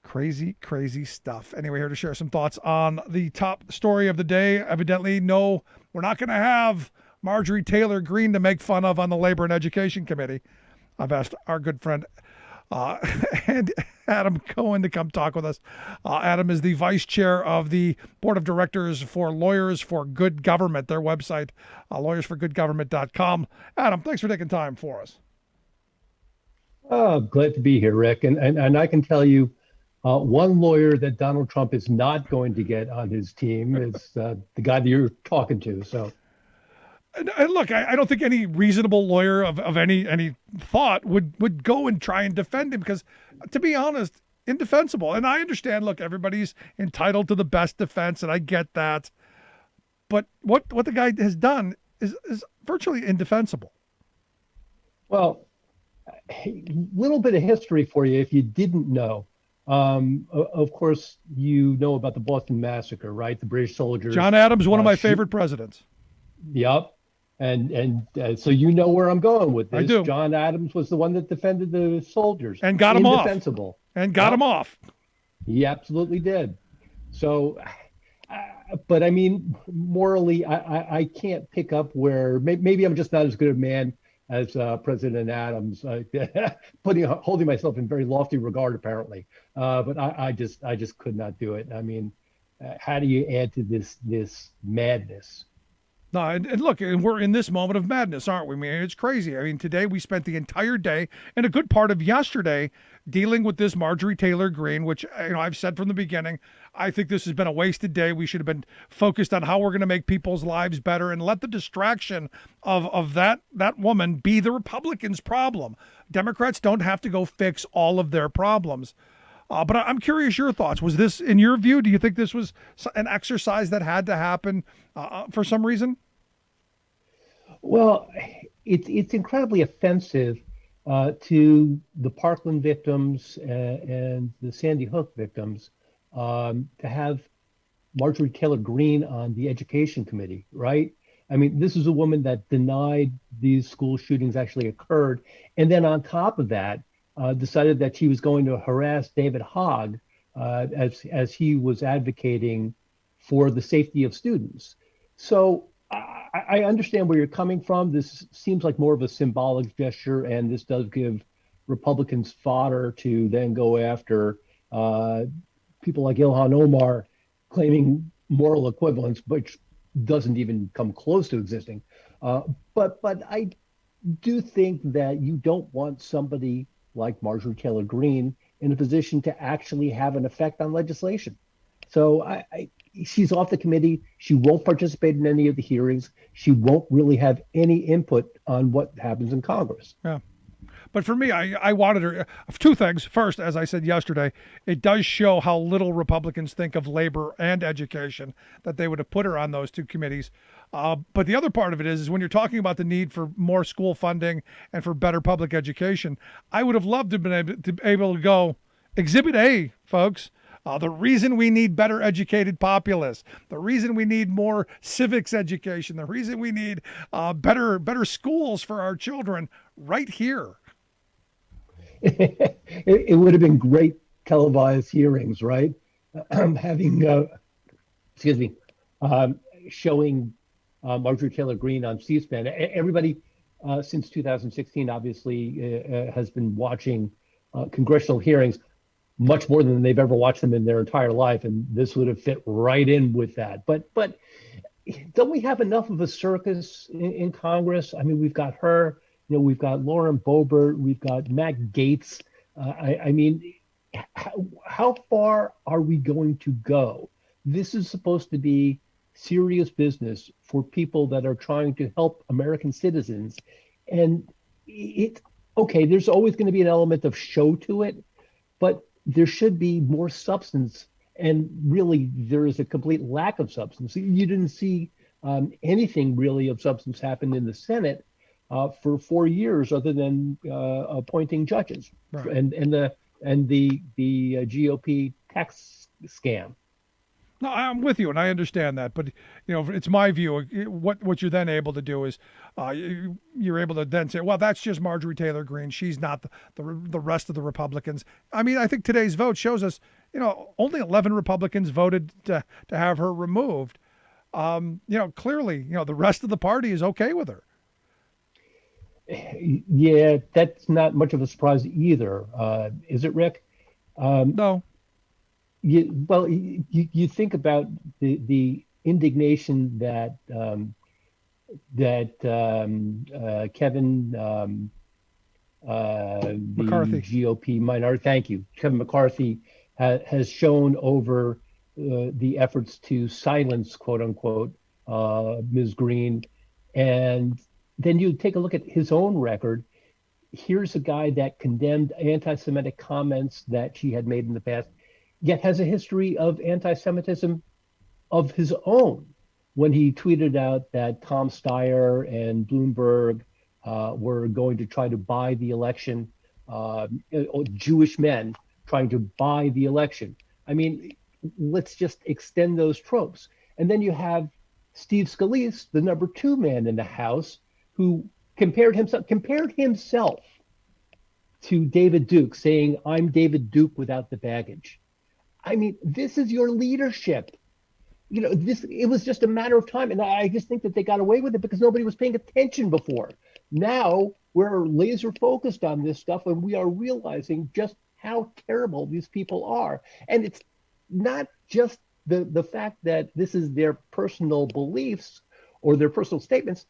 Crazy, crazy stuff. Anyway, here to share some thoughts on the top story of the day. Evidently, no, we're not going to have Marjorie Taylor Greene to make fun of on the Labor and Education Committee. I've asked our good friend and Adam Cohen to come talk with us. Adam is the vice chair of the board of directors for Lawyers for Good Government, their website, lawyersforgoodgovernment.com. Adam, thanks for taking time for us. Oh, glad to be here, Rick. And I can tell you one lawyer that Donald Trump is not going to get on his team is the guy that you're talking to. So. And look, I don't think any reasonable lawyer of any thought would go and try and defend him because, to be honest, indefensible. And I understand, look, everybody's entitled to the best defense, and I get that. But what the guy has done is virtually indefensible. Well, a little bit of history for you if you didn't know. Of course, you know about the Boston Massacre, right? The British soldiers. John Adams, one of my favorite presidents. Yep. And so you know where I'm going with this. I do. John Adams was the one that defended the soldiers. And got him off. Indefensible. And got him off. He absolutely did. So, but I mean, morally, I can't pick up where, maybe I'm just not as good a man as President Adams, holding myself in very lofty regard, apparently. But I just could not do it. I mean, how do you add to this madness? No, and look, we're in this moment of madness, aren't we? I mean, it's crazy. I mean, today we spent the entire day and a good part of yesterday dealing with this Marjorie Taylor Greene, which, I've said from the beginning, I think this has been a wasted day. We should have been focused on how we're going to make people's lives better and let the distraction of that woman be the Republicans' problem. Democrats don't have to go fix all of their problems. But I'm curious your thoughts. Was this, in your view, do you think this was an exercise that had to happen for some reason? Well, it's incredibly offensive to the Parkland victims and the Sandy Hook victims to have Marjorie Taylor Greene on the Education Committee, right? I mean, this is a woman that denied these school shootings actually occurred. And then on top of that, decided that she was going to harass David Hogg as he was advocating for the safety of students. So I understand where you're coming from. This seems like more of a symbolic gesture, and this does give Republicans fodder to then go after people like Ilhan Omar claiming moral equivalence, which doesn't even come close to existing. But I do think that you don't want somebody like Marjorie Taylor Greene in a position to actually have an effect on legislation. So she's off the committee. She won't participate in any of the hearings. She won't really have any input on what happens in Congress. Yeah. But for me, I wanted her two things. First, as I said yesterday, it does show how little Republicans think of labor and education that they would have put her on those two committees. But the other part of it is when you're talking about the need for more school funding and for better public education, I would have loved to have been able to go Exhibit A, folks. The reason we need better educated populace, the reason we need more civics education, the reason we need better schools for our children, right here. It would have been great televised hearings, right? Having, excuse me, showing Marjorie Taylor Greene on C-SPAN. Everybody since 2016 obviously has been watching congressional hearings much more than they've ever watched them in their entire life, and this would have fit right in with that. But don't we have enough of a circus in Congress? I mean, we've got her, we've got Lauren Boebert, we've got Matt Gaetz. I mean, how far are we going to go? This is supposed to be serious business for people that are trying to help American citizens. And okay, there's always going to be an element of show to it, but there should be more substance. And really, there is a complete lack of substance. You didn't see anything really of substance happen in the Senate for 4 years, other than appointing judges, right, and the GOP tax scam. No, I'm with you, and I understand that. But it's my view. What you're then able to do is you're able to then say, well, that's just Marjorie Taylor Greene. She's not the rest of the Republicans. I mean, I think today's vote shows us, only 11 Republicans voted to have her removed. Clearly, the rest of the party is okay with her. Yeah, that's not much of a surprise either. Is it, Rick? No. You think about the indignation that Kevin McCarthy, the GOP minority, thank you, Kevin McCarthy has shown over the efforts to silence, quote unquote, Ms. Greene. And then you take a look at his own record. Here's a guy that condemned anti-Semitic comments that she had made in the past, yet has a history of anti-Semitism of his own, when he tweeted out that Tom Steyer and Bloomberg were going to try to buy the election, Jewish men trying to buy the election. I mean, let's just extend those tropes. And then you have Steve Scalise, the number 2 man in the House, who compared himself to David Duke, saying, "I'm David Duke without the baggage." I mean, this is your leadership. It was just a matter of time. And I just think that they got away with it because nobody was paying attention before. Now we're laser focused on this stuff, and we are realizing just how terrible these people are. And it's not just the fact that this is their personal beliefs or their personal statements.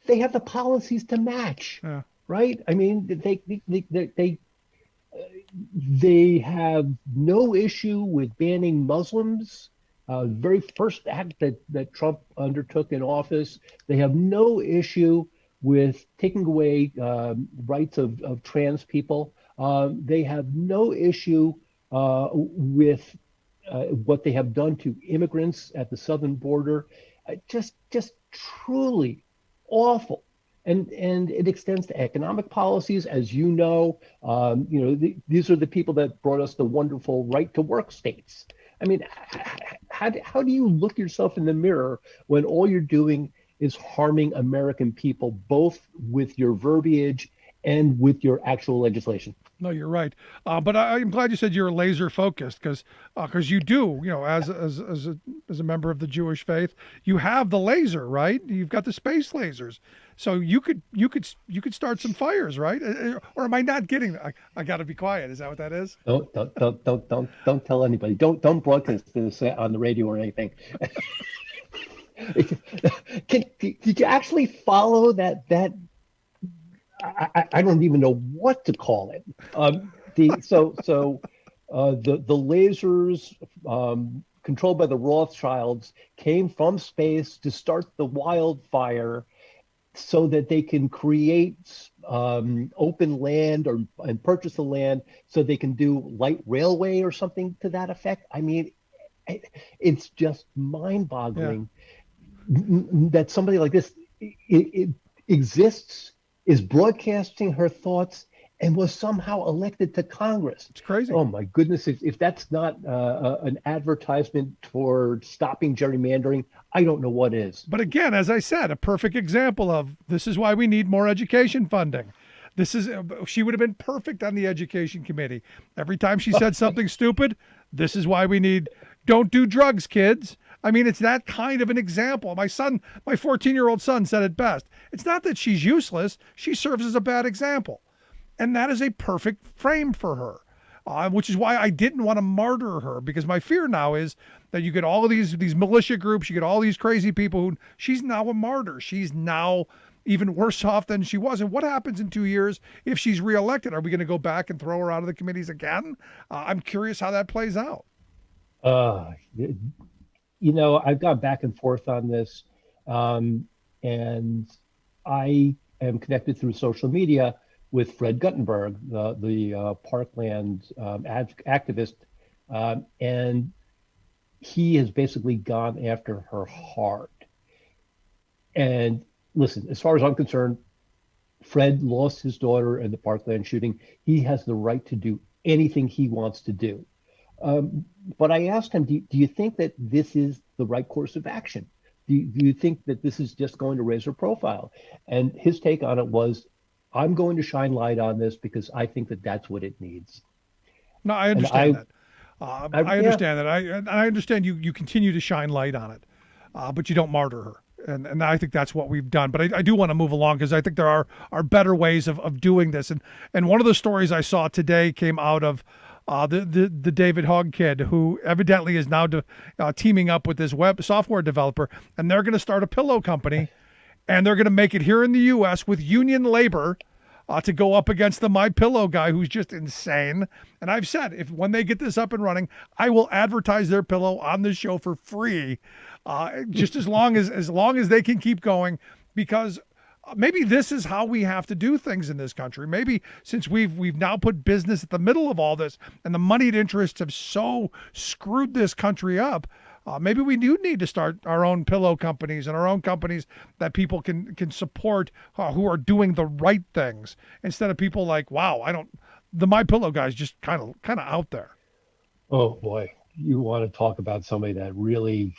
They have the policies to match, right? I mean, they have no issue with banning Muslims. Very first act that Trump undertook in office. They have no issue with taking away rights of trans people. They have no issue with what they have done to immigrants at the southern border. Just truly awful. And it extends to economic policies, as you know. These are the people that brought us the wonderful right to work states. I mean, how do you look yourself in the mirror when all you're doing is harming American people, both with your verbiage and with your actual legislation? No, you're right. But I'm glad you said you're laser focused, because you do, as a member of the Jewish faith, you have the laser, right? You've got the space lasers, so you could start some fires, right? Or am I not getting that? I got to be quiet. Is that what that is? Don't tell anybody. Don't broadcast this on the radio or anything. Did you actually follow that? I don't even know what to call it. The lasers controlled by the Rothschilds came from space to start the wildfire, so that they can create open land and purchase the land, so they can do light railway or something to that effect. I mean, it's just mind-boggling that somebody like this it exists, is broadcasting her thoughts, and was somehow elected to Congress. It's crazy. Oh my goodness! If that's not an advertisement for stopping gerrymandering, I don't know what is. But again, as I said, a perfect example of this is why we need more education funding. She would have been perfect on the education committee. Every time she said something stupid, this is why we need, don't do drugs, kids. I mean, it's that kind of an example. My 14-year-old son said it best. It's not that she's useless. She serves as a bad example. And that is a perfect frame for her, which is why I didn't want to martyr her, because my fear now is that you get all of these militia groups, you get all these crazy people who, she's now a martyr. She's now even worse off than she was. And what happens in 2 years if she's reelected? Are we going to go back and throw her out of the committees again? I'm curious how that plays out. I've gone back and forth on this, and I am connected through social media with Fred Guttenberg, the Parkland activist, and he has basically gone after her hard. And listen, as far as I'm concerned, Fred lost his daughter in the Parkland shooting. He has the right to do anything he wants to do. But I asked him, do you think that this is the right course of action? Do you think that this is just going to raise her profile? And his take on it was, I'm going to shine light on this because I think that that's what it needs. No, I understand that. I understand that. I understand you continue to shine light on it, but you don't martyr her. And I think that's what we've done. But I do want to move along because I think there are better ways of doing this. And one of the stories I saw today came out of the David Hogg kid, who evidently is now teaming up with this web software developer, and they're going to start a pillow company, and they're going to make it here in the U.S. with union labor to go up against the My Pillow guy, who's just insane. And I've said, when they get this up and running, I will advertise their pillow on this show for free, just as long as they can keep going, because maybe this is how we have to do things in this country. Maybe since we've now put business at the middle of all this, and the moneyed interests have so screwed this country up, maybe we do need to start our own pillow companies and our own companies that people can support, who are doing the right things, instead of people like, the My Pillow guy's just kind of out there. Oh boy, you want to talk about somebody that really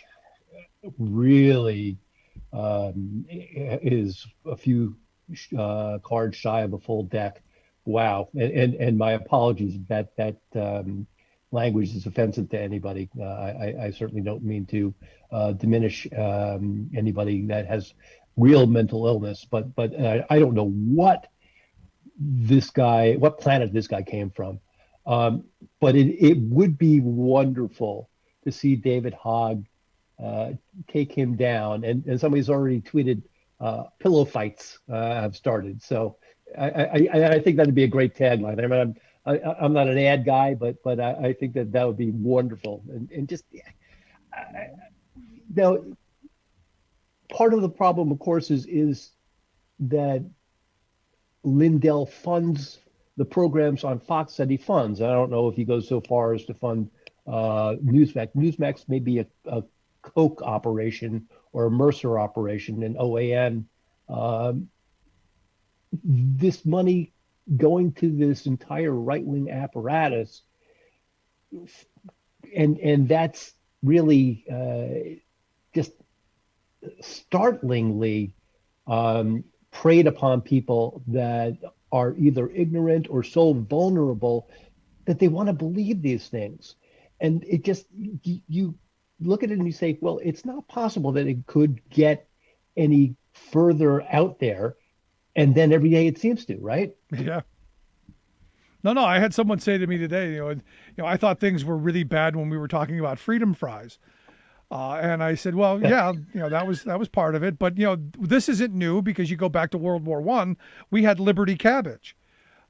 is a few cards shy of a full deck. Wow. And my apologies that language is offensive to anybody. I certainly don't mean to diminish anybody that has real mental illness, but I don't know what planet this guy came from. But it would be wonderful to see David Hogg take him down, and somebody's already tweeted pillow fights have started. So I think that'd be a great tagline. I mean, I'm not an ad guy, but I think that would be wonderful. And just now, part of the problem, of course, is that Lindell funds the programs on Fox that he funds. I don't know if he goes so far as to fund Newsmax. Newsmax may be a Koch operation or a Mercer operation, and OAN. This money going to this entire right-wing apparatus, and that's really just startlingly preyed upon people that are either ignorant or so vulnerable that they want to believe these things. And it just, you look at it and you say, well, it's not possible that it could get any further out there. And then every day it seems to, right? Yeah. No, I had someone say to me today, I thought things were really bad when we were talking about freedom fries. And I said, well, yeah, that was part of it. But, this isn't new, because you go back to World War I, we had Liberty cabbage.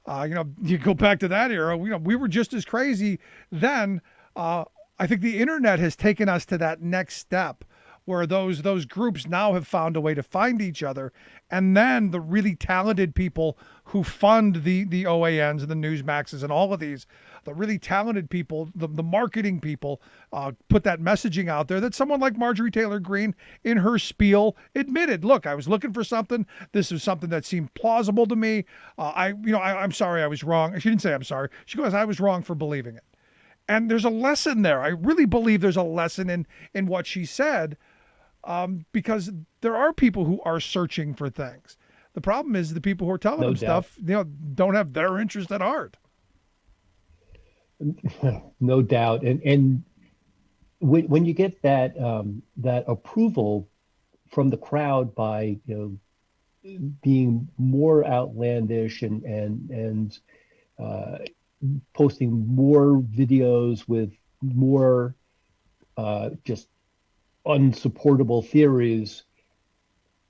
You go back to that era, we were just as crazy then. I think the internet has taken us to that next step where those groups now have found a way to find each other, and then the really talented people who fund the OANs and the Newsmaxes and all of these, the really talented people, the marketing people, put that messaging out there that someone like Marjorie Taylor Greene in her spiel admitted, look, I was looking for something. This is something that seemed plausible to me. I'm sorry I was wrong. She didn't say I'm sorry. She goes, I was wrong for believing it. And there's a lesson there. I really believe there's a lesson in what she said, because there are people who are searching for things. The problem is the people who are telling them stuff, don't have their interest at heart. No doubt. And when you get that approval from the crowd by being more outlandish and posting more videos with more just unsupportable theories,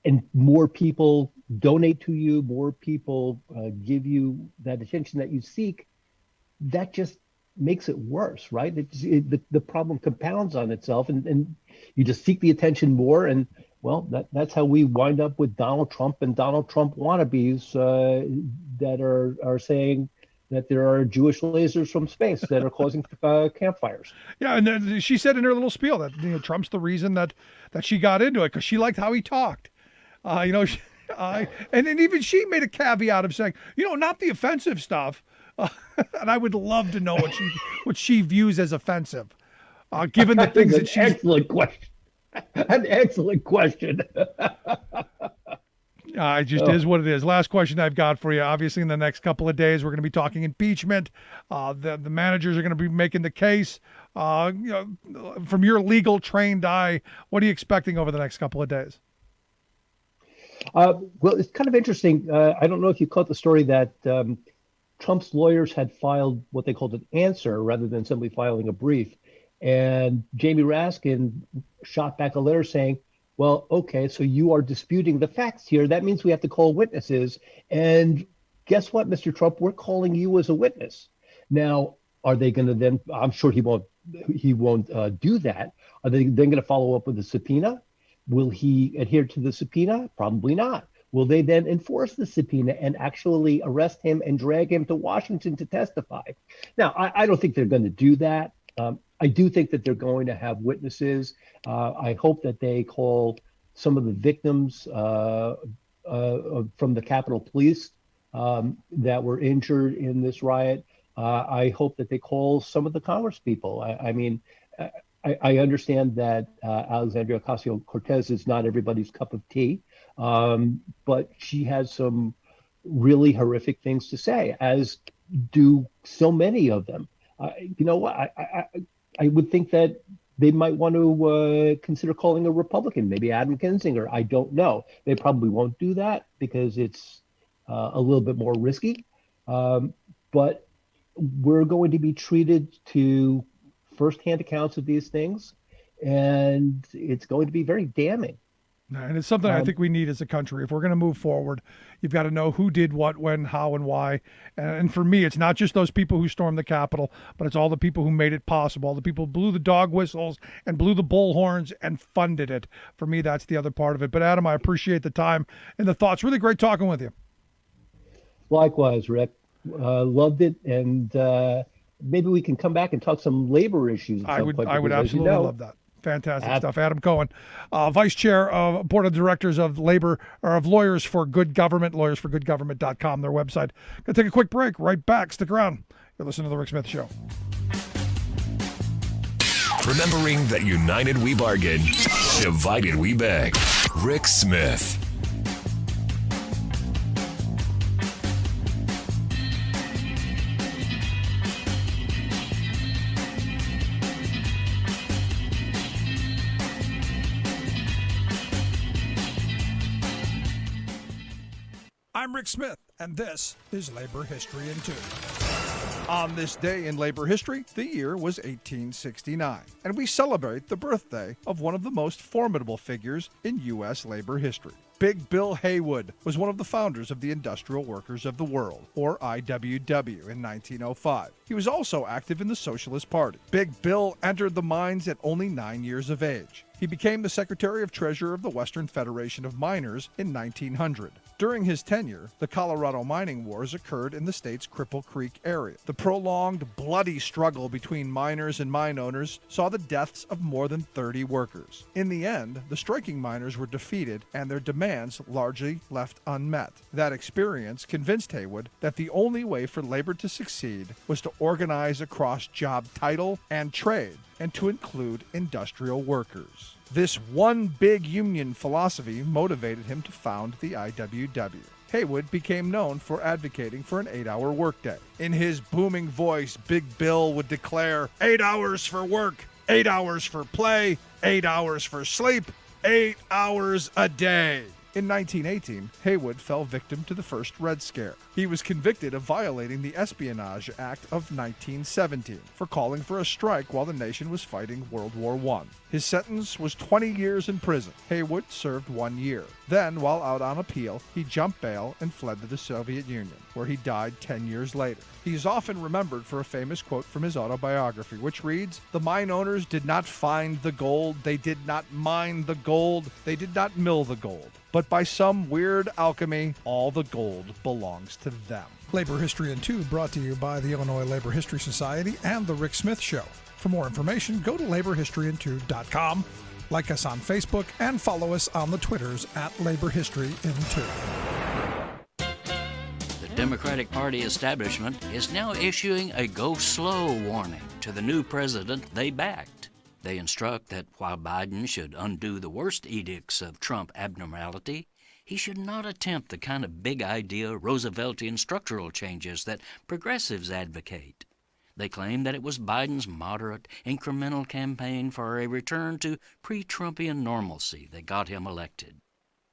and more people donate to you, more people give you that attention that you seek, that just makes it worse, right? The problem compounds on itself, and you just seek the attention more, and well, that's how we wind up with Donald Trump and Donald Trump wannabes that are saying that there are Jewish lasers from space that are causing campfires. Yeah, and then she said in her little spiel that Trump's the reason that she got into it, because she liked how he talked. And then even she made a caveat of saying, not the offensive stuff. And I would love to know what she views as offensive, given the things that she's. Excellent question. An excellent question. It just is what it is. Last question I've got for you. Obviously, in the next couple of days, we're going to be talking impeachment. The managers are going to be making the case. From your legal trained eye, what are you expecting over the next couple of days? Well, it's kind of interesting. I don't know if you caught the story that Trump's lawyers had filed what they called an answer rather than simply filing a brief. And Jamie Raskin shot back a letter saying, well, okay, so you are disputing the facts here. That means we have to call witnesses. And guess what, Mr. Trump? We're calling you as a witness. Now, are they going to then, I'm sure he won't do that. Are they then going to follow up with a subpoena? Will he adhere to the subpoena? Probably not. Will they then enforce the subpoena and actually arrest him and drag him to Washington to testify? Now, I don't think they're going to do that. I do think that they're going to have witnesses. I hope that they call some of the victims from the Capitol Police that were injured in this riot. I hope that they call some of the Congress people. I understand that Alexandria Ocasio-Cortez is not everybody's cup of tea, but she has some really horrific things to say, as do so many of them. I would think that they might want to consider calling a Republican, maybe Adam Kinzinger. I don't know. They probably won't do that because it's a little bit more risky. But we're going to be treated to firsthand accounts of these things, and it's going to be very damning. And it's something I think we need as a country. If we're going to move forward, you've got to know who did what, when, how, and why. And for me, it's not just those people who stormed the Capitol, but it's all the people who made it possible. The people who blew the dog whistles and blew the bullhorns and funded it. For me, that's the other part of it. But Adam, I appreciate the time and the thoughts. Really great talking with you. Likewise, Rick. Loved it. And maybe we can come back and talk some labor issues. I would absolutely love that. Fantastic stuff. Adam Cohen, Vice Chair of Board of Directors of Lawyers for Good Government, lawyersforgoodgovernment.com, their website. Gonna take a quick break. Right back. Stick around. You're listening to The Rick Smith Show. Remembering that united we bargain, divided we beg. Rick Smith. I'm Rick Smith, and this is Labor History in 2. On this day in labor history, the year was 1869, and we celebrate the birthday of one of the most formidable figures in U.S. labor history. Big Bill Haywood was one of the founders of the Industrial Workers of the World, or IWW, in 1905. He was also active in the Socialist Party. Big Bill entered the mines at only 9 years of age. He became the Secretary of Treasurer of the Western Federation of Miners in 1900. During his tenure, the Colorado mining wars occurred in the state's Cripple Creek area. The prolonged, bloody struggle between miners and mine owners saw the deaths of more than 30 workers. In the end, the striking miners were defeated and their demands largely left unmet. That experience convinced Haywood that the only way for labor to succeed was to organize across job title and trade, and to include industrial workers. This one big union philosophy motivated him to found the IWW. Haywood became known for advocating for an 8-hour workday. In his booming voice, Big Bill would declare, 8 hours for work, 8 hours for play, 8 hours for sleep, 8 hours a day. In 1918, Haywood fell victim to the first Red Scare. He was convicted of violating the Espionage Act of 1917 for calling for a strike while the nation was fighting World War I. His sentence was 20 years in prison. Haywood served 1 year. Then, while out on appeal, he jumped bail and fled to the Soviet Union, where he died 10 years later. He is often remembered for a famous quote from his autobiography, which reads, "The mine owners did not find the gold, they did not mine the gold, they did not mill the gold. But by some weird alchemy, all the gold belongs to them." Labor History in 2 brought to you by the Illinois Labor History Society and The Rick Smith Show. For more information, go to laborhistoryin2.com, like us on Facebook, and follow us on the Twitters at Labor History in 2. The Democratic Party establishment is now issuing a go slow warning to the new president they backed. They instruct that while Biden should undo the worst edicts of Trump abnormality, he should not attempt the kind of big idea Rooseveltian structural changes that progressives advocate. They claim that it was Biden's moderate, incremental campaign for a return to pre-Trumpian normalcy that got him elected.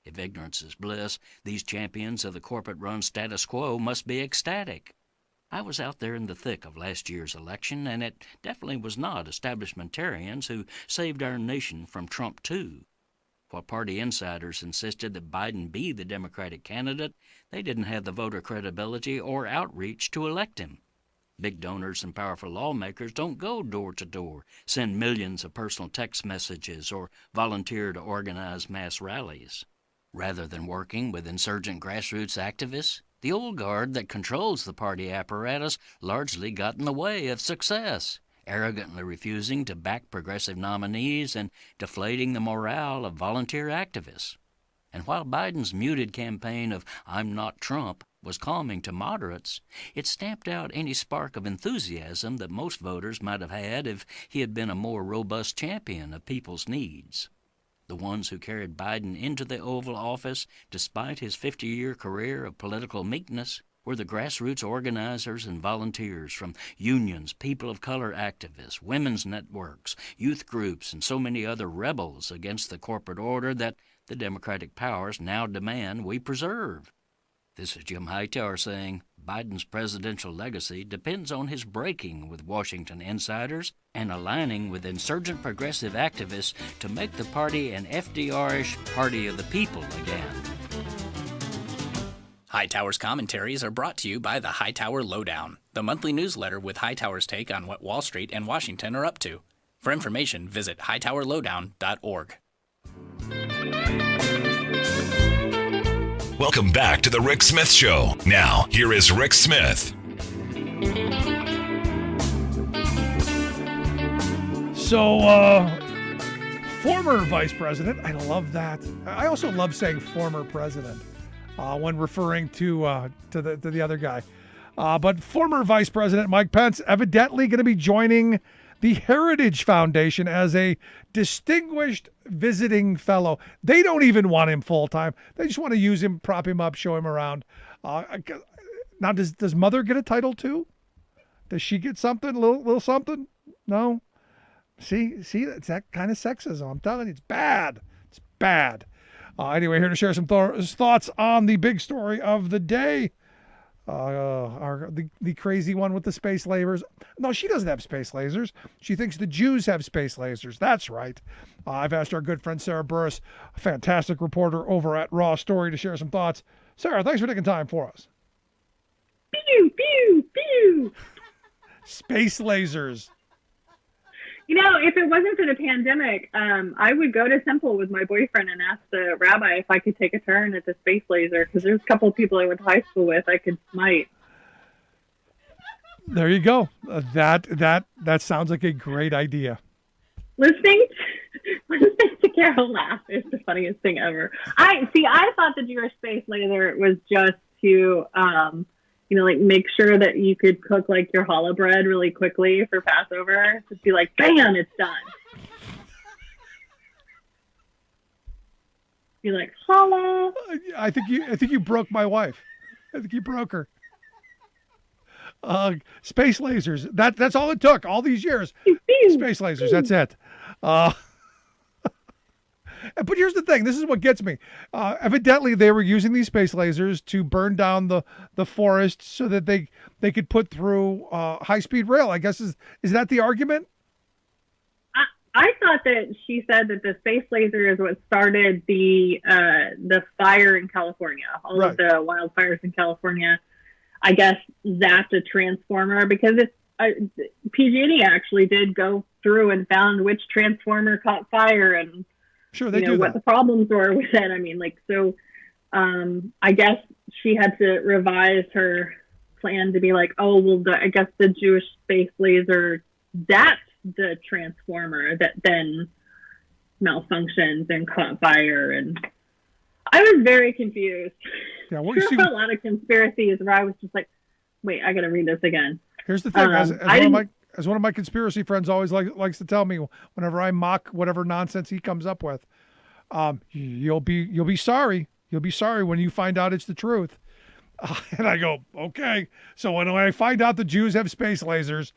If ignorance is bliss, these champions of the corporate-run status quo must be ecstatic. I was out there in the thick of last year's election, and it definitely was not establishmentarians who saved our nation from Trump, too. While party insiders insisted that Biden be the Democratic candidate, they didn't have the voter credibility or outreach to elect him. Big donors and powerful lawmakers don't go door to door, send millions of personal text messages, or volunteer to organize mass rallies. Rather than working with insurgent grassroots activists, the old guard that controls the party apparatus largely got in the way of success, arrogantly refusing to back progressive nominees and deflating the morale of volunteer activists. And while Biden's muted campaign of "I'm not Trump" was calming to moderates, it stamped out any spark of enthusiasm that most voters might have had if he had been a more robust champion of people's needs. The ones who carried Biden into the Oval Office, despite his 50-year career of political meekness, were the grassroots organizers and volunteers from unions, people of color activists, women's networks, youth groups, and so many other rebels against the corporate order that the Democratic powers now demand we preserve. This is Jim Hightower saying Biden's presidential legacy depends on his breaking with Washington insiders and aligning with insurgent progressive activists to make the party an FDR-ish party of the people again. Hightower's commentaries are brought to you by the Hightower Lowdown, the monthly newsletter with Hightower's take on what Wall Street and Washington are up to. For information, visit hightowerlowdown.org. Welcome back to The Rick Smith Show. Now, here is Rick Smith. So, former vice president, I love that. I also love saying former president when referring to the other guy. But former Vice President Mike Pence evidently going to be joining the Heritage Foundation as a distinguished visiting fellow. They don't even want him full-time. They just want to use him, prop him up, show him around. Now, does Mother get a title too? Does she get something, a little something? No? See, it's that kind of sexism. I'm telling you, it's bad. It's bad. Anyway, here to share some thoughts on the big story of the day. the crazy one with the space lasers. No, she doesn't have space lasers. She thinks the Jews have space lasers. That's right. I've asked our good friend Sarah Burris, a fantastic reporter over at Raw Story, to share some thoughts. Sarah, thanks for taking time for us. Pew, pew, pew. Space lasers. If it wasn't for the pandemic, I would go to Temple with my boyfriend and ask the rabbi if I could take a turn at the space laser, because there's a couple of people I went to high school with I could smite. There you go. That sounds like a great idea. Listening to Carol laugh is the funniest thing ever. I thought the Jewish space laser was just to make sure that you could cook like your challah bread really quickly for Passover. Just be like, bam, it's done. Be like, challah. I think you broke my wife. I think you broke her. Space lasers. That's all it took. All these years. Space lasers. That's it. But here's the thing. This is what gets me. Evidently, they were using these space lasers to burn down the forest so that they could put through high-speed rail. I guess is that the argument? I thought that she said that the space laser is what started the fire in California. All of the wildfires in California, I guess, zapped a transformer, because PG&E actually did go through and found which transformer caught fire and sure they do what the problems were with it. I mean, I guess she had to revise her plan to be like, oh, well, I guess the Jewish space laser, that's the transformer that then malfunctioned and caught fire. And I was very confused. Yeah, there were a lot of conspiracies where I was just like, wait, I got to read this again. Here's the thing. As one of my conspiracy friends always likes to tell me, whenever I mock whatever nonsense he comes up with, you'll be sorry. You'll be sorry when you find out it's the truth. And I go, okay. So when I find out the Jews have space lasers,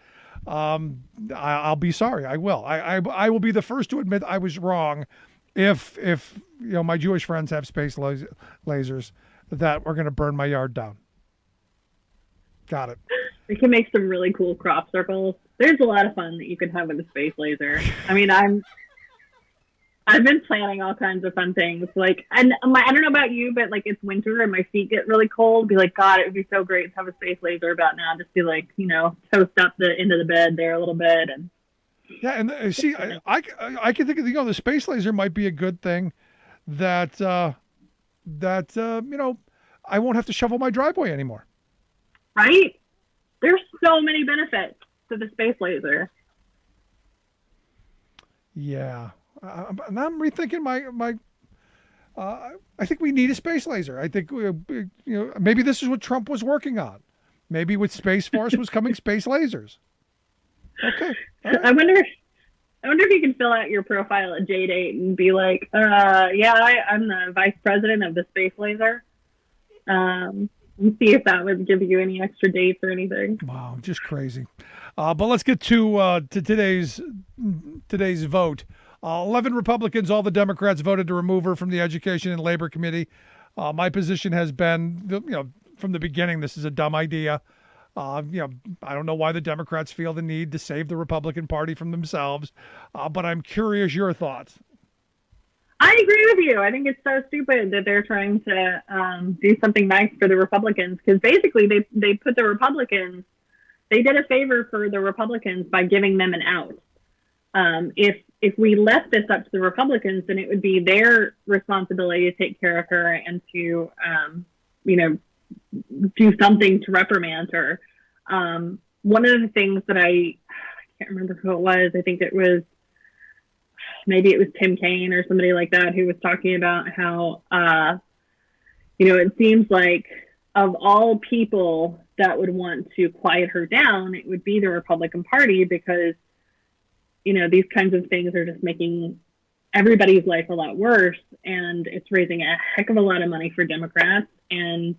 I'll be sorry. I will. I will be the first to admit I was wrong. If my Jewish friends have space lasers that are going to burn my yard down. Got it. We can make some really cool crop circles. There's a lot of fun that you can have with a space laser. I mean, I've been planning all kinds of fun things. I don't know about you, but it's winter and my feet get really cold. Be like, God, it would be so great to have a space laser about now. Just be toast up the end of the bed there a little bit. And yeah, and see, I can think of the space laser might be a good thing that I won't have to shovel my driveway anymore. Right? There's so many benefits to the space laser. Yeah. And I'm rethinking my I think we need a space laser. I think maybe this is what Trump was working on. Maybe with Space Force was coming space lasers. Okay. Right. I wonder if you can fill out your profile at JDate and be like, I'm the vice president of the space laser. And see if that would give you any extra dates or anything. Wow, just crazy. But let's get to today's vote. 11 Republicans, all the Democrats voted to remove her from the Education and Labor Committee. My position has been, from the beginning, this is a dumb idea. I don't know why the Democrats feel the need to save the Republican Party from themselves, but I'm curious your thoughts. I agree with you. I think it's so stupid that they're trying to do something nice for the Republicans, because basically they put the Republicans, they did a favor for the Republicans by giving them an out. If we left this up to the Republicans, then it would be their responsibility to take care of her and to, do something to reprimand her. One of the things that I can't remember who it was. I think maybe it was Tim Kaine or somebody like that who was talking about how, it seems like of all people that would want to quiet her down, it would be the Republican Party, because, these kinds of things are just making everybody's life a lot worse, and it's raising a heck of a lot of money for Democrats. And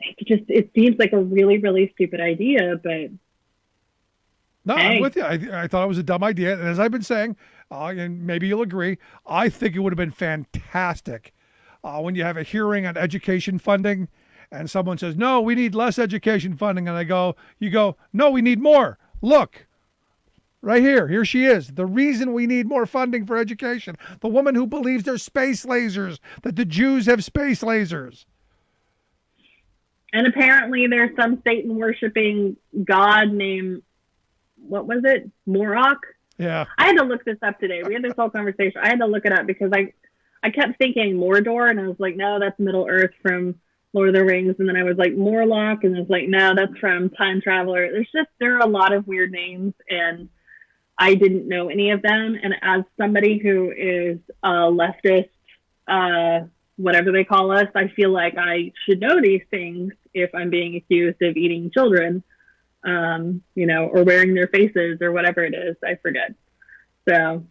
it seems like a really, really stupid idea, but no, hey. I'm with you. I thought it was a dumb idea. And as I've been saying, and maybe you'll agree, I think it would have been fantastic when you have a hearing on education funding and someone says, no, we need less education funding, and you go, no, we need more. Look, right here she is. The reason we need more funding for education. The woman who believes there's space lasers, that the Jews have space lasers. And apparently there's some Satan worshiping god named, what was it? Morok? Yeah. I had to look this up today. We had this whole conversation. I had to look it up because I kept thinking Mordor, and I was like, no, that's Middle Earth from Lord of the Rings. And then I was like, Morlock, and I was like, no, that's from Time Traveler. There are a lot of weird names, and I didn't know any of them. And as somebody who is a leftist, whatever they call us, I feel like I should know these things if I'm being accused of eating children, or wearing their faces or whatever it is. I forget. So,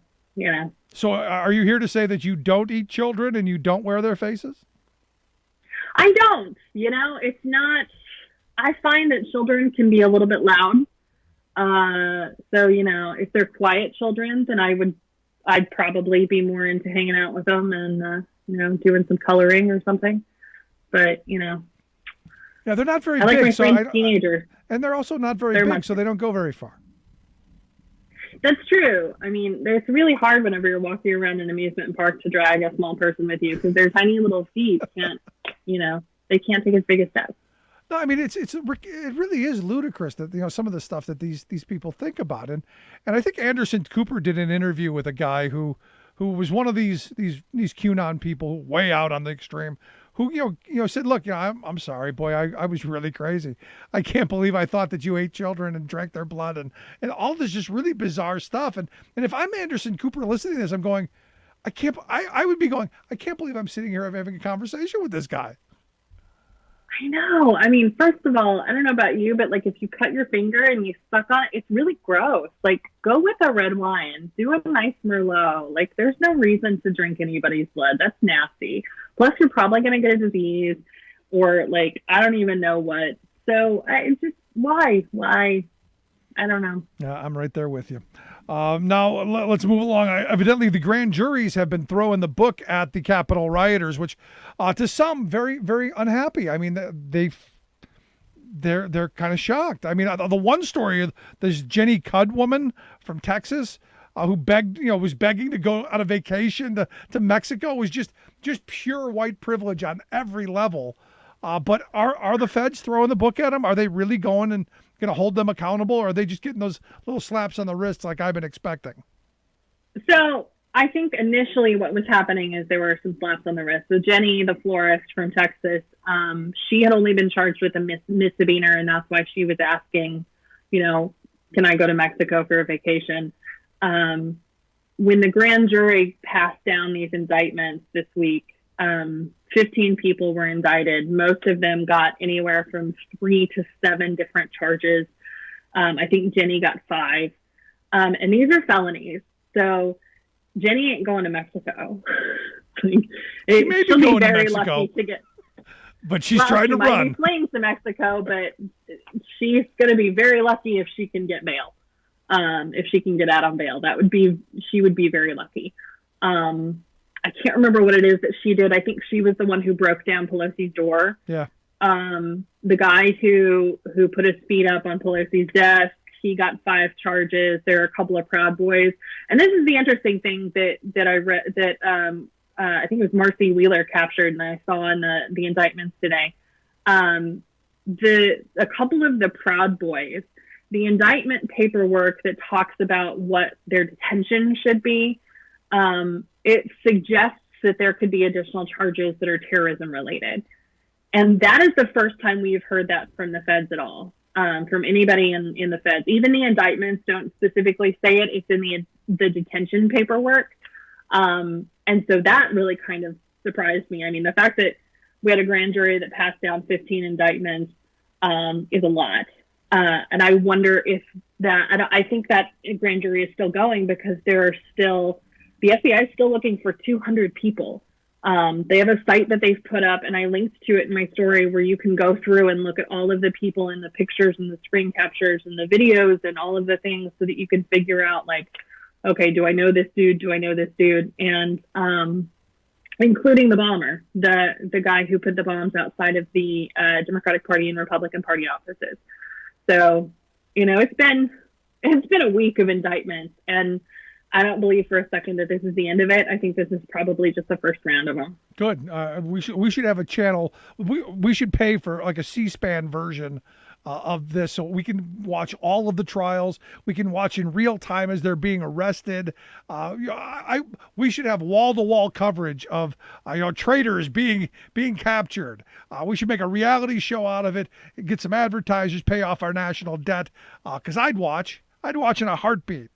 So are you here to say that you don't eat children and you don't wear their faces? I don't. It's not. I find that children can be a little bit loud. So, if they're quiet children, then I'd probably be more into hanging out with them and, doing some coloring or something. But, Yeah, they're not very I like big. my friend's teenagers. And they're also not very big, so they don't go very far. That's true. I mean, it's really hard whenever you're walking around an amusement park to drag a small person with you because their tiny little feet they can't take as big a step. No, I mean it really is ludicrous that some of the stuff that these people think about, and I think Anderson Cooper did an interview with a guy who was one of these QAnon people way out on the extreme, who said, look, I'm sorry, boy, I was really crazy. I can't believe I thought that you ate children and drank their blood and all this just really bizarre stuff. And if I'm Anderson Cooper listening to this, I'm going, I would be going, I can't believe I'm sitting here having a conversation with this guy. I know. I mean, first of all, I don't know about you, but if you cut your finger and you suck on it, it's really gross. Go with a red wine, do a nice Merlot. There's no reason to drink anybody's blood. That's nasty. Plus, you're probably going to get a disease or I don't even know what. So it's just, why? I don't know. Yeah, I'm right there with you. Now, let's move along. Evidently, the grand juries have been throwing the book at the Capitol rioters, which to some, very, very unhappy. I mean, they're kind of shocked. I mean, the one story, this Jenny Cudd woman from Texas who was begging to go on a vacation to Mexico, was just pure white privilege on every level. But are the feds throwing the book at them? Are they really going to hold them accountable, or are they just getting those little slaps on the wrists like I've been expecting? So I think initially what was happening is there were some slaps on the wrist. So Jenny, the florist from Texas, she had only been charged with a misdemeanor, and that's why she was asking, can I go to Mexico for a vacation? When the grand jury passed down these indictments this week, 15 people were indicted. Most of them got anywhere from 3 to 7 different charges. I think Jenny got 5. And these are felonies. So Jenny ain't going to Mexico. She may be going to Mexico, but she's trying to run. Might be fleeing to Mexico, but she's going to be very lucky if she can get bail. If she can get out on bail, she would be very lucky. I can't remember what it is that she did. I think she was the one who broke down Pelosi's door. Yeah. The guy who put his feet up on Pelosi's desk, he got 5 charges. There are a couple of Proud Boys. And this is the interesting thing that I read that I think it was Marcy Wheeler captured, and I saw in the indictments today. A couple of the Proud Boys, the indictment paperwork that talks about what their detention should be, it suggests that there could be additional charges that are terrorism related. And that is the first time we've heard that from the feds at all, from anybody in the feds. Even the indictments don't specifically say it. It's in the detention paperwork. And so that really kind of surprised me. I mean, the fact that we had a grand jury that passed down 15 indictments is a lot. And I wonder if I think that grand jury is still going because the FBI is still looking for 200 people. They have a site that they've put up, and I linked to it in my story, where you can go through and look at all of the people and the pictures and the screen captures and the videos and all of the things so that you can figure out, okay, do I know this dude? Do I know this dude? And including the bomber, the guy who put the bombs outside of the Democratic Party and Republican Party offices. So, it's been a week of indictments, and I don't believe for a second that this is the end of it. I think this is probably just the first round of them. Good. We should have a channel. We should pay for like a C-SPAN version of this, so we can watch all of the trials. We can watch in real time as they're being arrested. We should have wall-to-wall coverage of traitors being captured. We should make a reality show out of it. Get some advertisers, pay off our national debt. Because I'd watch in a heartbeat.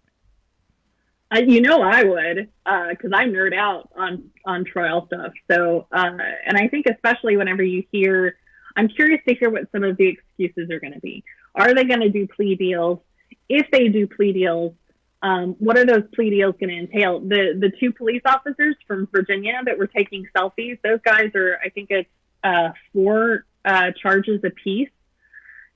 I would, because I nerd out on trial stuff. So, and I think especially whenever you hear, I'm curious to hear what some of the excuses are going to be. Are they going to do plea deals? If they do plea deals, what are those plea deals going to entail? The two police officers from Virginia that were taking selfies, those guys are, I think it's 4 charges apiece.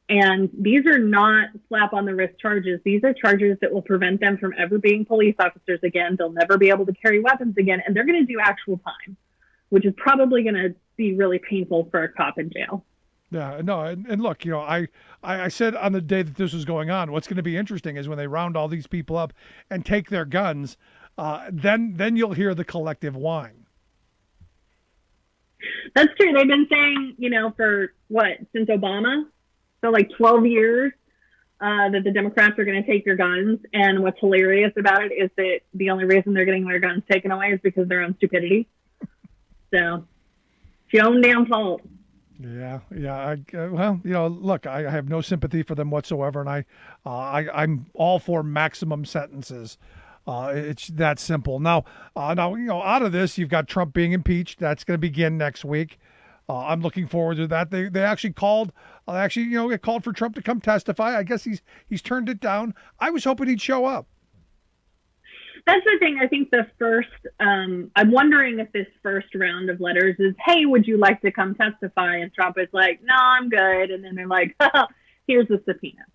And these are not slap on the wrist charges. These are charges that will prevent them from ever being police officers again. They'll never be able to carry weapons again. And they're going to do actual time, which is probably going to be really painful for a cop in jail. Yeah, no, and look, I said on the day that this was going on, what's going to be interesting is when they round all these people up and take their guns, then you'll hear the collective whine. That's true. They've been saying, for since Obama? So like 12 years that the Democrats are going to take their guns. And what's hilarious about it is that the only reason they're getting their guns taken away is because of their own stupidity. So it's your own damn fault. Yeah. Look, I have no sympathy for them whatsoever. And I'm all for maximum sentences. It's that simple. Now, out of this, you've got Trump being impeached. That's going to begin next week. I'm looking forward to that. They actually called. It called for Trump to come testify. I guess he's turned it down. I was hoping he'd show up. That's the thing. I think the first. I'm wondering if this first round of letters is, "Hey, would you like to come testify?" And Trump is like, "No, I'm good." And then they're like, "Here's a subpoena."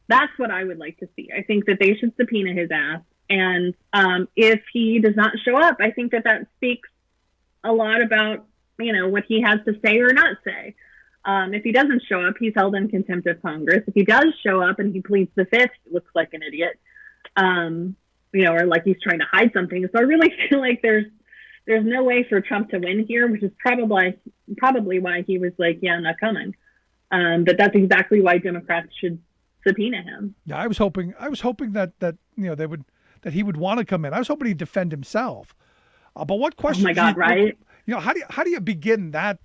That's what I would like to see. I think that they should subpoena his ass. And if he does not show up, I think that speaks a lot about what he has to say or not say. If he doesn't show up, he's held in contempt of Congress. If he does show up and he pleads the fifth, he looks like an idiot, or like he's trying to hide something. So I really feel like there's no way for Trump to win here, which is probably why he was like, yeah, I'm not coming. But that's exactly why Democrats should subpoena him. Yeah, I was hoping that he would want to come in. I was hoping he'd defend himself. But what questions? Oh my God, right? How do you begin that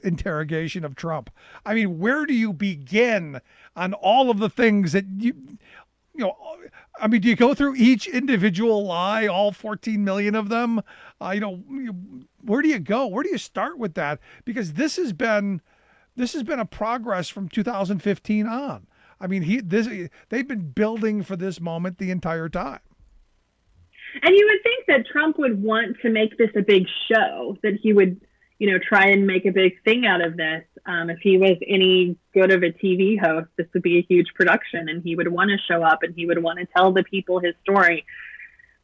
interrogation of Trump? I mean, where do you begin on all of the things that I mean, do you go through each individual lie, all 14 million of them? Where do you go? Where do you start with that? Because this has been a progress from 2015 on. I mean, they've been building for this moment the entire time. And you would think that Trump would want to make this a big show, that he would, try and make a big thing out of this. If he was any good of a TV host, this would be a huge production, and he would want to show up and he would want to tell the people his story.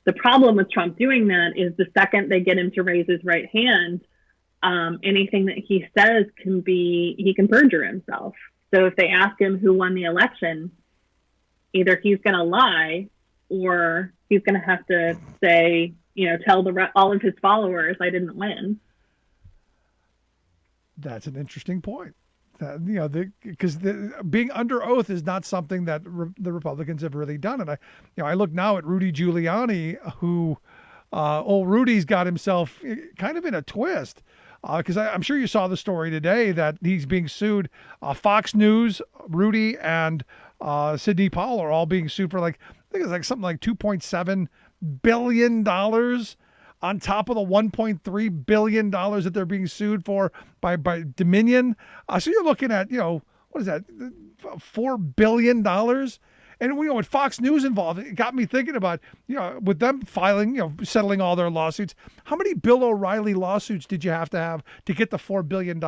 The problem with Trump doing that is the second they get him to raise his right hand, anything that he says he can perjure himself. So if they ask him who won the election, either he's going to lie or he's going to have to say, tell all of his followers, I didn't win. That's an interesting point. Because being under oath is not something that the Republicans have really done. And I look now at Rudy Giuliani, who, Rudy's got himself kind of in a twist. Because I'm sure you saw the story today that he's being sued. Fox News, Rudy, and Sidney Powell are all being sued for I think it's something like $2.7 billion on top of the $1.3 billion that they're being sued for by Dominion. So you're looking at, what is that, $4 billion? And with Fox News involved, it got me thinking about, with them filing, settling all their lawsuits, how many Bill O'Reilly lawsuits did you have to get the $4 billion?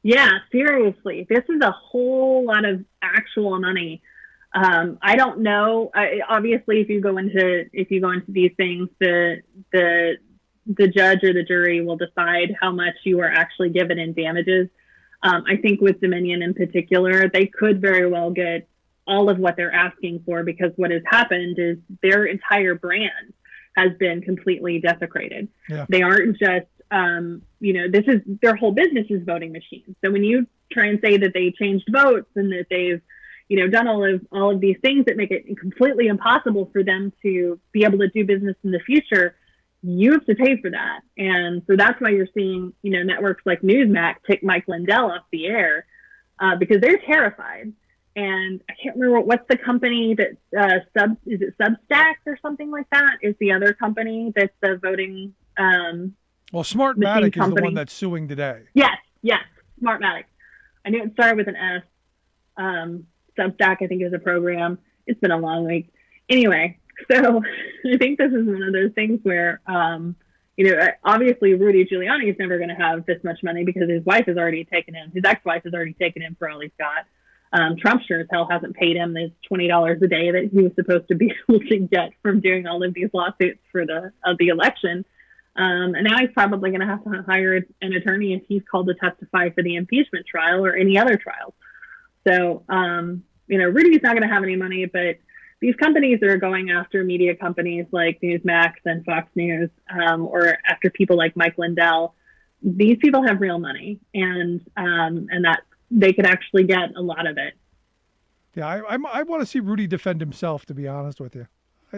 Yeah, seriously. This is a whole lot of actual money. I don't know. Obviously, if you go into these things, the the judge or the jury will decide how much you are actually given in damages. I think with Dominion in particular, they could very well get all of what they're asking for, because what has happened is their entire brand has been completely desecrated. Yeah. They aren't just, this is their whole business is voting machines. So when you try and say that they changed votes and that they've, done all of these things that make it completely impossible for them to be able to do business in the future, you have to pay for that. And so that's why you're seeing, networks like Newsmax take Mike Lindell off the air, because they're terrified. And I can't remember what's the company that is it Substack or something like that? Is the other company that's the voting? Well, Smartmatic is the one that's suing today. Yes, Smartmatic. I knew it started with an S. Substack, I think, is a program. It's been a long week. Anyway, so I think this is one of those things where, obviously Rudy Giuliani is never going to have this much money because his wife has already taken him. His ex-wife has already taken him for all he's got. Trump sure as hell hasn't paid him his $20 a day that he was supposed to be able to get from doing all of these lawsuits for the election. And now he's probably going to have to hire an attorney if he's called to testify for the impeachment trial or any other trial. So, Rudy's not going to have any money, but these companies that are going after media companies like Newsmax and Fox News, or after people like Mike Lindell, these people have real money, and that they could actually get a lot of it. Yeah, I want to see Rudy defend himself, to be honest with you.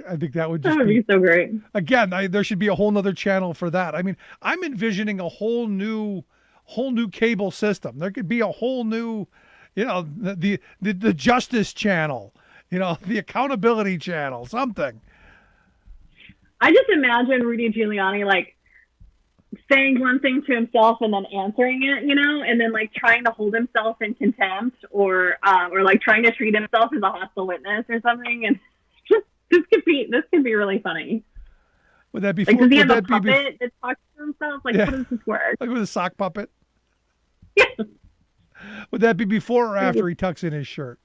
I think that would be so great. Again, there should be a whole nother channel for that. I mean, I'm envisioning a whole new cable system. There could be a whole new, the Justice Channel, the Accountability Channel, something. I just imagine Rudy Giuliani saying one thing to himself and then answering it, and then trying to hold himself in contempt or trying to treat himself as a hostile witness or something. And this could be really funny. Would that be? Does he have a puppet that talks to himself? How does this work? Like with a sock puppet? Yeah. Would that be before or after he tucks in his shirt?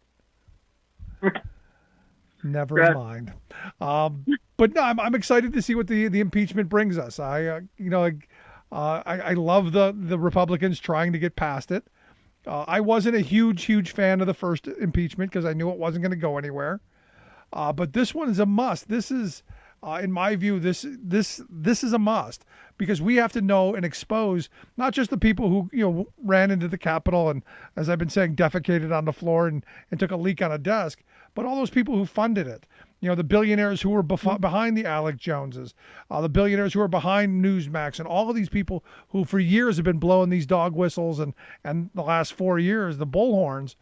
Never mind. But no, I'm excited to see what the impeachment brings us. I love the Republicans trying to get past it. I wasn't a huge fan of the first impeachment because I knew it wasn't going to go anywhere. But this one is a must. This is, in my view, this is a must, because we have to know and expose not just the people who ran into the Capitol and, as I've been saying, defecated on the floor and took a leak on a desk, but all those people who funded it. The billionaires who were behind the Alec Joneses, the billionaires who are behind Newsmax, and all of these people who for years have been blowing these dog whistles and the last 4 years, the bullhorns.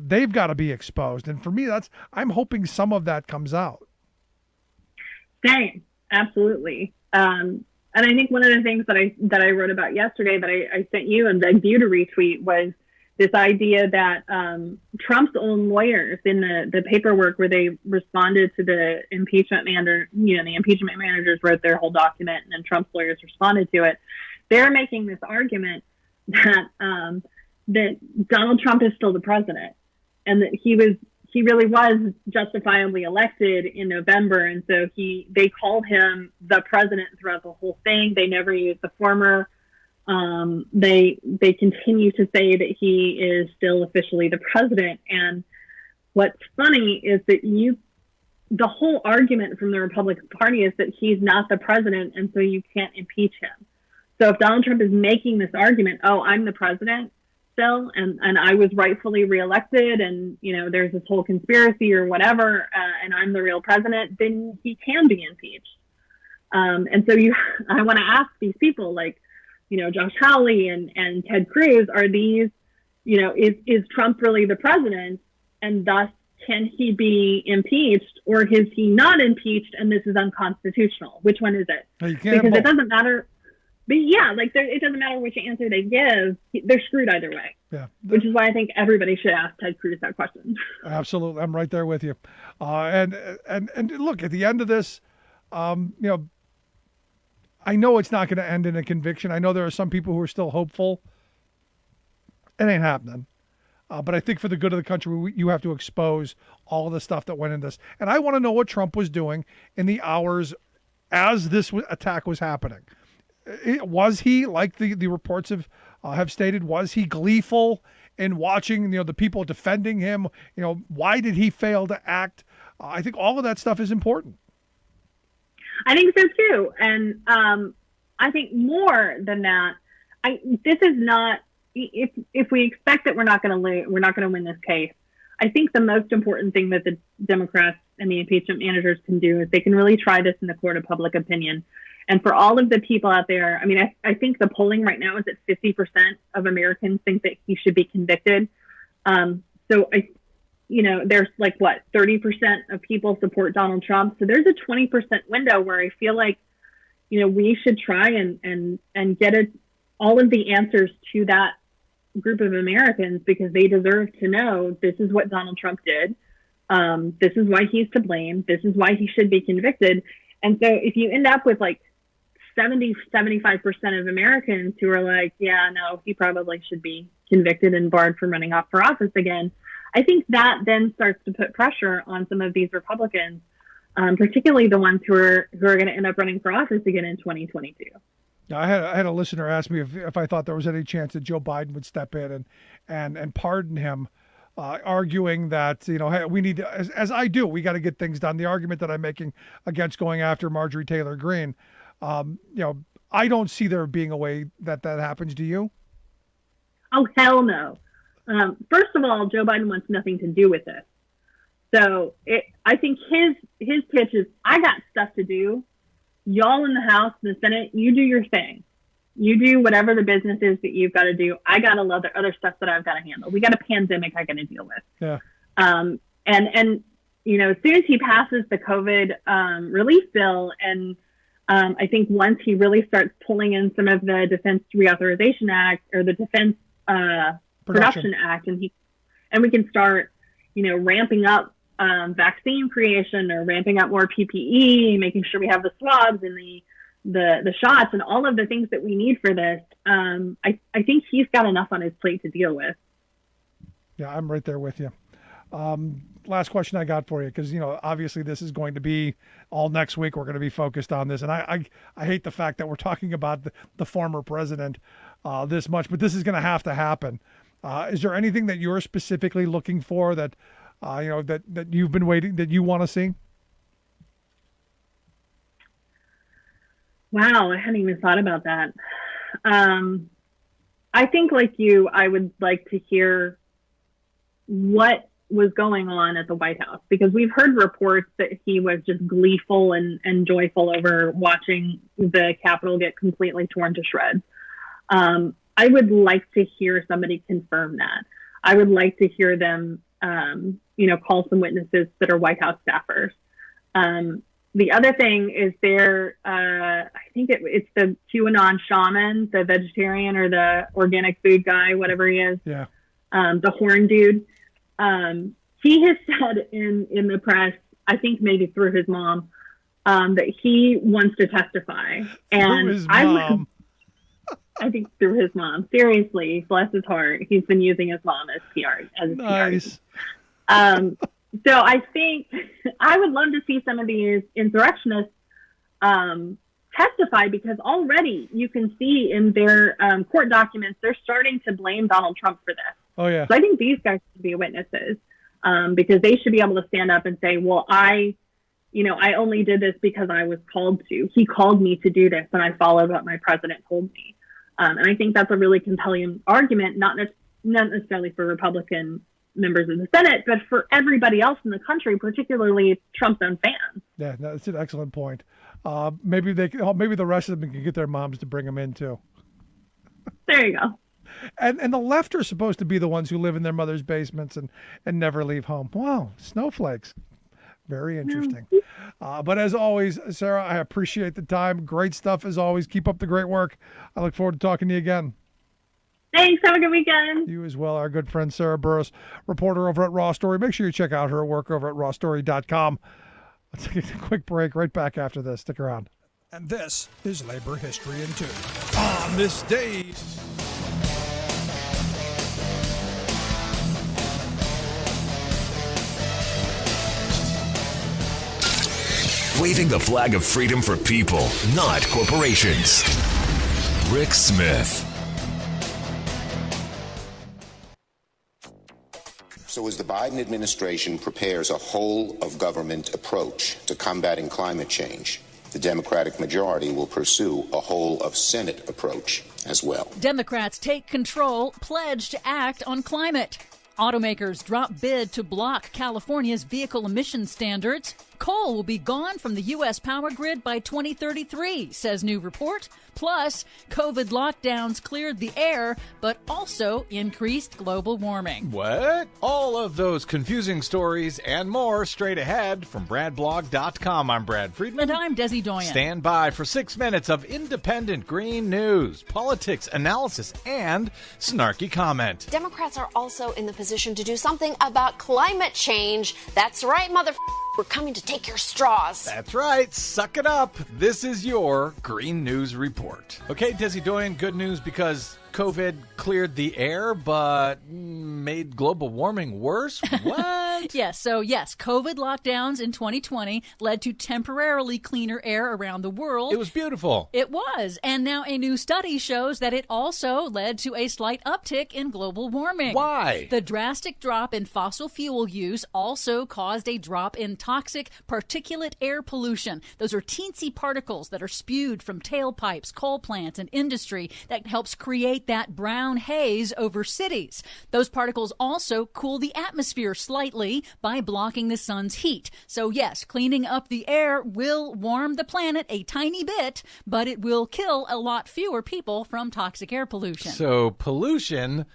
They've got to be exposed. And for me, I'm hoping some of that comes out. Same. Absolutely. And I think one of the things that I wrote about yesterday that I sent you and begged you to retweet was this idea that Trump's own lawyers in the paperwork where they responded to the impeachment the impeachment managers wrote their whole document and then Trump's lawyers responded to it. They're making this argument that Donald Trump is still the president and that he really was justifiably elected in November. And so they called him the president throughout the whole thing. They never used the former. They continue to say that he is still officially the president. And what's funny is that the whole argument from the Republican Party is that he's not the president. And so you can't impeach him. So if Donald Trump is making this argument, I'm the president still, and I was rightfully reelected, and there's this whole conspiracy or whatever, and I'm the real president, then he can be impeached. And so I want to ask these people Josh Hawley and Ted Cruz, are these, is Trump really the president, and thus can he be impeached, or is he not impeached and this is unconstitutional? Which one is it? Because it doesn't matter. But yeah, it doesn't matter which answer they give; they're screwed either way. Yeah, which is why I think everybody should ask Ted Cruz that question. Absolutely, I'm right there with you. And look, at the end of this, I know it's not going to end in a conviction. I know there are some people who are still hopeful. It ain't happening. But I think for the good of the country, you have to expose all of the stuff that went in this. And I want to know what Trump was doing in the hours as this attack was happening. Was he, like the reports have stated, was he gleeful in watching, the people defending him? Why did he fail to act? I think all of that stuff is important. I think so too. And I think more than that, this is not, if we expect that we're not going to win this case, I think the most important thing that the Democrats and the impeachment managers can do is they can really try this in the court of public opinion. And for all of the people out there, I mean, I think the polling right now is that 50% of Americans think that he should be convicted. So there's 30% of people support Donald Trump. So there's a 20% window where I feel like, we should try and get all of the answers to that group of Americans, because they deserve to know this is what Donald Trump did. This is why he's to blame. This is why he should be convicted. And so if you end up with 75% of Americans who are like, yeah, no, he probably should be convicted and barred from running for office again, I think that then starts to put pressure on some of these Republicans, particularly the ones who are going to end up running for office again in 2022. I had a listener ask me if I thought there was any chance that Joe Biden would step in and pardon him, arguing that, hey, we need to, as I do, we got to get things done. The argument that I'm making against going after Marjorie Taylor Greene, I don't see there being a way that happens. Do you? Oh, hell no. First of all, Joe Biden wants nothing to do with this. So I think his pitch is, I got stuff to do. Y'all in the House and the Senate, you do your thing. You do whatever the business is that you've got to do. I got a lot of other stuff that I've got to handle. We got a pandemic I got to deal with. Yeah. And as soon as he passes the COVID relief bill, and I think once he really starts pulling in some of the Defense Reauthorization Act or the Defense Production Act, and we can start, ramping up vaccine creation or ramping up more PPE, making sure we have the swabs and the shots and all of the things that we need for this. I think he's got enough on his plate to deal with. Yeah, I'm right there with you. Last question I got for you, because, obviously this is going to be all next week. We're going to be focused on this. And I hate the fact that we're talking about the former president this much, but this is going to have to happen. Is there anything that you're specifically looking for that, that you've been waiting, that you want to see? Wow, I hadn't even thought about that. I think, like you, I would like to hear what was going on at the White House, because we've heard reports that he was just gleeful and joyful over watching the Capitol get completely torn to shreds. I would like to hear somebody confirm that. I would like to hear them, call some witnesses that are White House staffers. The other thing is I think it's the QAnon shaman, the vegetarian or the organic food guy, whatever he is. Yeah. The horn dude. He has said in the press, I think maybe through his mom, that he wants to testify. And his mom. I think through his mom. Seriously, bless his heart. He's been using his mom as PR. Nice. So I think I would love to see some of these insurrectionists testify, because already you can see in their court documents, they're starting to blame Donald Trump for this. Oh, yeah. So I think these guys should be witnesses, because they should be able to stand up and say, well, I only did this because I was called to. He called me to do this, and I followed what my president told me. And I think that's a really compelling argument, not necessarily for Republican members of the Senate, but for everybody else in the country, particularly Trump's own fans. Yeah, that's an excellent point. Maybe the rest of them can get their moms to bring them in too. There you go. And the left are supposed to be the ones who live in their mother's basements and never leave home. Wow, snowflakes. Very interesting. But as always, Sarah, I appreciate the time. Great stuff as always. Keep up the great work. I look forward to talking to you again. Thanks. Have a good weekend. You as well. Our good friend Sarah Burris, reporter over at Raw Story. Make sure you check out her work over at rawstory.com. Let's take a quick break. Right back after this. Stick around. And this is Labor History in 2. On this day, waving the flag of freedom for people, not corporations. Rick Smith. So as the Biden administration prepares a whole-of-government approach to combating climate change, the Democratic majority will pursue a whole-of-Senate approach as well. Democrats take control, pledge to act on climate. Automakers drop bid to block California's vehicle emission standards. Coal will be gone from the U.S. power grid by 2033, says new report. Plus, COVID lockdowns cleared the air, but also increased global warming. What? All of those confusing stories and more straight ahead from BradBlog.com. I'm Brad Friedman. And I'm Desi Doyen. Stand by for 6 minutes of independent green news, politics, analysis, and snarky comment. Democrats are also in the position to do something about climate change. That's right, we're coming to take your straws. That's right. Suck it up. This is your Green News Report. Okay, Desi Doyen, good news because COVID cleared the air, but made global warming worse? What? Yes, COVID lockdowns in 2020 led to temporarily cleaner air around the world. It was beautiful. It was. And now a new study shows that it also led to a slight uptick in global warming. Why? The drastic drop in fossil fuel use also caused a drop in toxic particulate air pollution. Those are teensy particles that are spewed from tailpipes, coal plants, and industry that helps create that brown haze over cities. Those particles also cool the atmosphere slightly by blocking the sun's heat. So yes, cleaning up the air will warm the planet a tiny bit, but it will kill a lot fewer people from toxic air pollution. So pollution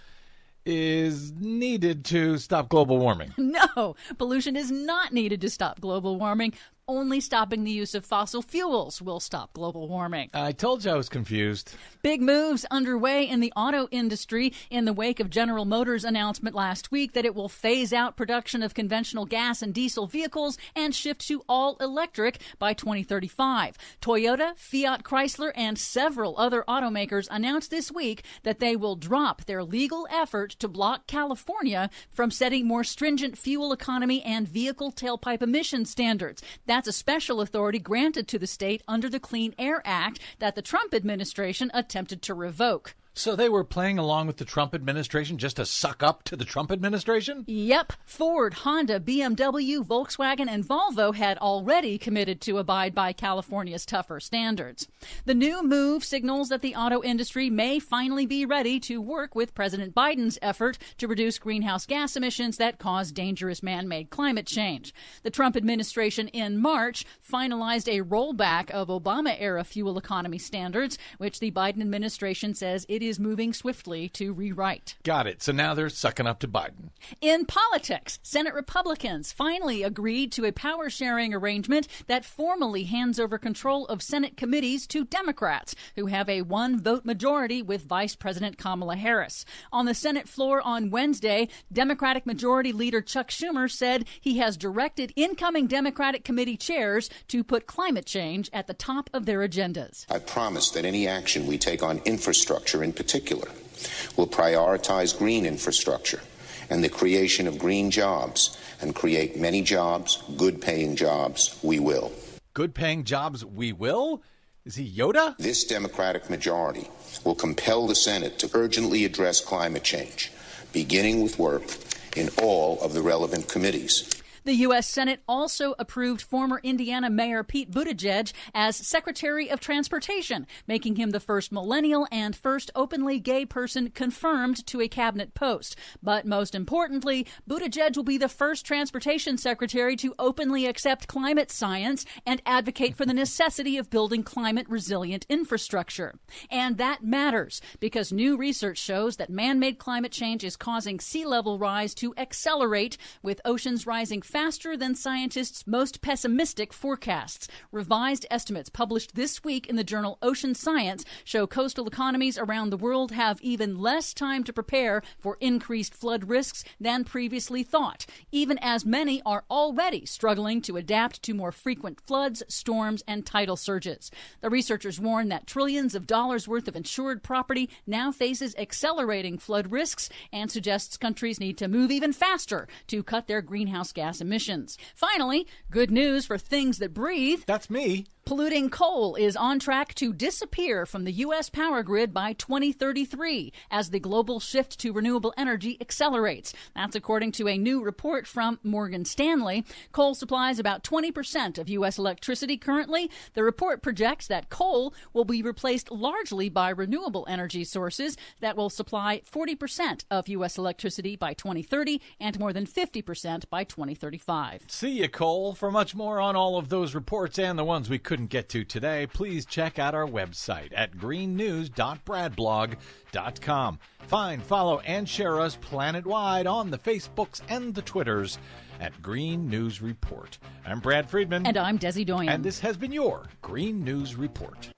is needed to stop global warming. No, pollution is not needed to stop global warming. Only stopping the use of fossil fuels will stop global warming. I told you I was confused. Big moves underway in the auto industry in the wake of General Motors' announcement last week that it will phase out production of conventional gas and diesel vehicles and shift to all electric by 2035. Toyota, Fiat Chrysler, and several other automakers announced this week that they will drop their legal effort to block California from setting more stringent fuel economy and vehicle tailpipe emission standards. That's a special authority granted to the state under the Clean Air Act that the Trump administration attempted to revoke. So they were playing along with the Trump administration just to suck up to the Trump administration? Yep. Ford, Honda, BMW, Volkswagen, and Volvo had already committed to abide by California's tougher standards. The new move signals that the auto industry may finally be ready to work with President Biden's effort to reduce greenhouse gas emissions that cause dangerous man-made climate change. The Trump administration in March finalized a rollback of Obama-era fuel economy standards, which the Biden administration says it is moving swiftly to rewrite. Got it. So now they're sucking up to Biden. In politics, Senate Republicans finally agreed to a power-sharing arrangement that formally hands over control of Senate committees to Democrats, who have a one-vote majority with Vice President Kamala Harris. On the Senate floor on Wednesday, Democratic Majority Leader Chuck Schumer said he has directed incoming Democratic committee chairs to put climate change at the top of their agendas. I promise that any action we take on infrastructure in particular will prioritize green infrastructure and the creation of green jobs and create many jobs, good-paying jobs, we will. Good-paying jobs, we will? Is he Yoda? This Democratic majority will compel the Senate to urgently address climate change, beginning with work in all of the relevant committees. The U.S. Senate also approved former Indiana Mayor Pete Buttigieg as Secretary of Transportation, making him the first millennial and first openly gay person confirmed to a cabinet post. But most importantly, Buttigieg will be the first transportation secretary to openly accept climate science and advocate for the necessity of building climate-resilient infrastructure. And that matters because new research shows that man-made climate change is causing sea level rise to accelerate, with oceans rising faster than scientists' most pessimistic forecasts. Revised estimates published this week in the journal Ocean Science show coastal economies around the world have even less time to prepare for increased flood risks than previously thought, even as many are already struggling to adapt to more frequent floods, storms, and tidal surges. The researchers warn that trillions of dollars worth of insured property now faces accelerating flood risks and suggests countries need to move even faster to cut their greenhouse gas emissions. Finally, good news for things that breathe. That's me. Polluting coal is on track to disappear from the U.S. power grid by 2033 as the global shift to renewable energy accelerates. That's according to a new report from Morgan Stanley. Coal supplies about 20% of U.S. electricity currently. The report projects that coal will be replaced largely by renewable energy sources that will supply 40% of U.S. electricity by 2030 and more than 50% by 2035. See you, Cole. For much more on all of those reports and the ones we couldn't get to today, please check out our website at greennews.bradblog.com. Find, follow, and share us planet-wide on the Facebooks and the Twitters at Green News Report. I'm Brad Friedman. And I'm Desi Doyen. And this has been your Green News Report.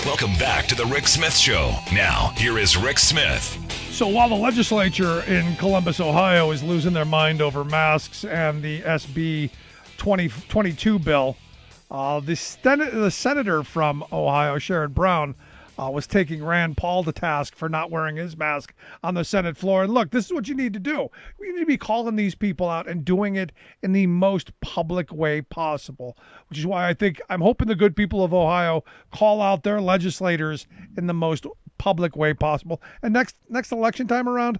Welcome back to the Rick Smith Show. Now, here is Rick Smith. So while the legislature in Columbus, Ohio is losing their mind over masks and the SB 2022 bill, the senator from Ohio, Sherrod Brown, was taking Rand Paul to task for not wearing his mask on the Senate floor. And look, this is what you need to do. We need to be calling these people out and doing it in the most public way possible, which is why I'm hoping the good people of Ohio call out their legislators in the most public way possible. And next election time around,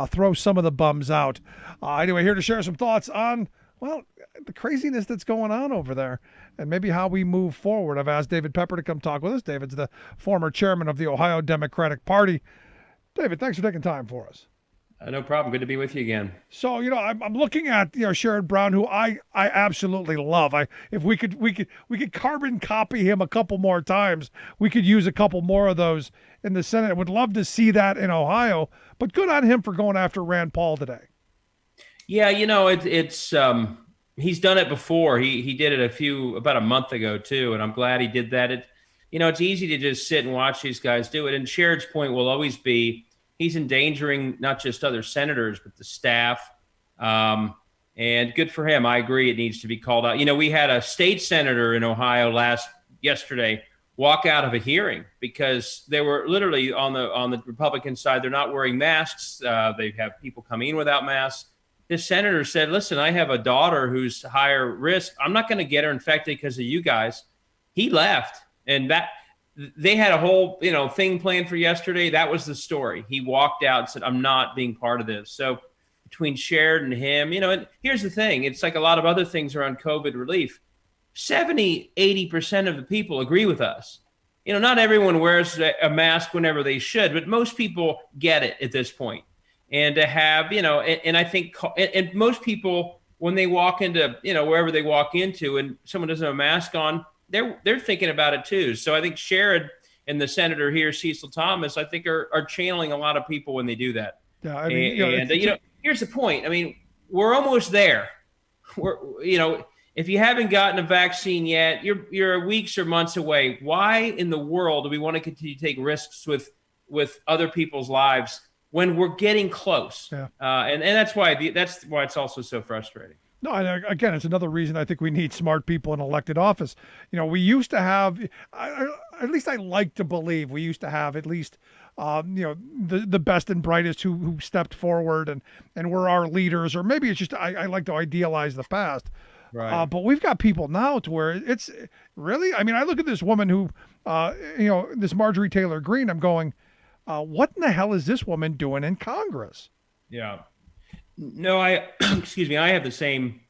throw some of the bums out. Anyway, here to share some thoughts on, well, the craziness that's going on over there and maybe how we move forward. I've asked David Pepper to come talk with us. David's the former chairman of the Ohio Democratic Party. David, thanks for taking time for us. No problem. Good to be with you again. So, I'm looking at, Sherrod Brown, who I absolutely love. If we could carbon copy him a couple more times, we could use a couple more of those in the Senate. I would love to see that in Ohio, but good on him for going after Rand Paul today. Yeah, it's he's done it before. He did it about a month ago too, and I'm glad he did that. It's easy to just sit and watch these guys do it. And Sherrod's point will always be he's endangering not just other senators but the staff. And good for him. I agree. It needs to be called out. We had a state senator in Ohio yesterday walk out of a hearing because they were literally on the Republican side. They're not wearing masks. They have people coming in without masks. This senator said, listen, I have a daughter who's higher risk. I'm not going to get her infected because of you guys. He left. And they had a whole, thing planned for yesterday. That was the story. He walked out and said, I'm not being part of this. So between Sherrod and him, and here's the thing. It's like a lot of other things around COVID relief. 70-80% of the people agree with us. Not everyone wears a mask whenever they should, but most people get it at this point. And to have, and I think, and most people, when they walk into, wherever they walk into and someone doesn't have a mask on, they're thinking about it too. So I think Sherrod and the senator here, Cecil Thomas, I think are channeling a lot of people when they do that. Yeah, I mean, here's the point. I mean, we're almost there. If you haven't gotten a vaccine yet, you're weeks or months away. Why in the world do we want to continue to take risks with other people's lives when we're getting close? Yeah. And that's why it's also so frustrating. No, and again, it's another reason I think we need smart people in elected office. We used to have, at least I like to believe, we used to have at least, the best and brightest who stepped forward and were our leaders, or maybe it's just I like to idealize the past. Right. But we've got people now to where it's really, I mean, I look at this woman who, this Marjorie Taylor Greene, I'm going, what in the hell is this woman doing in Congress? Yeah. No, excuse me, I have the same.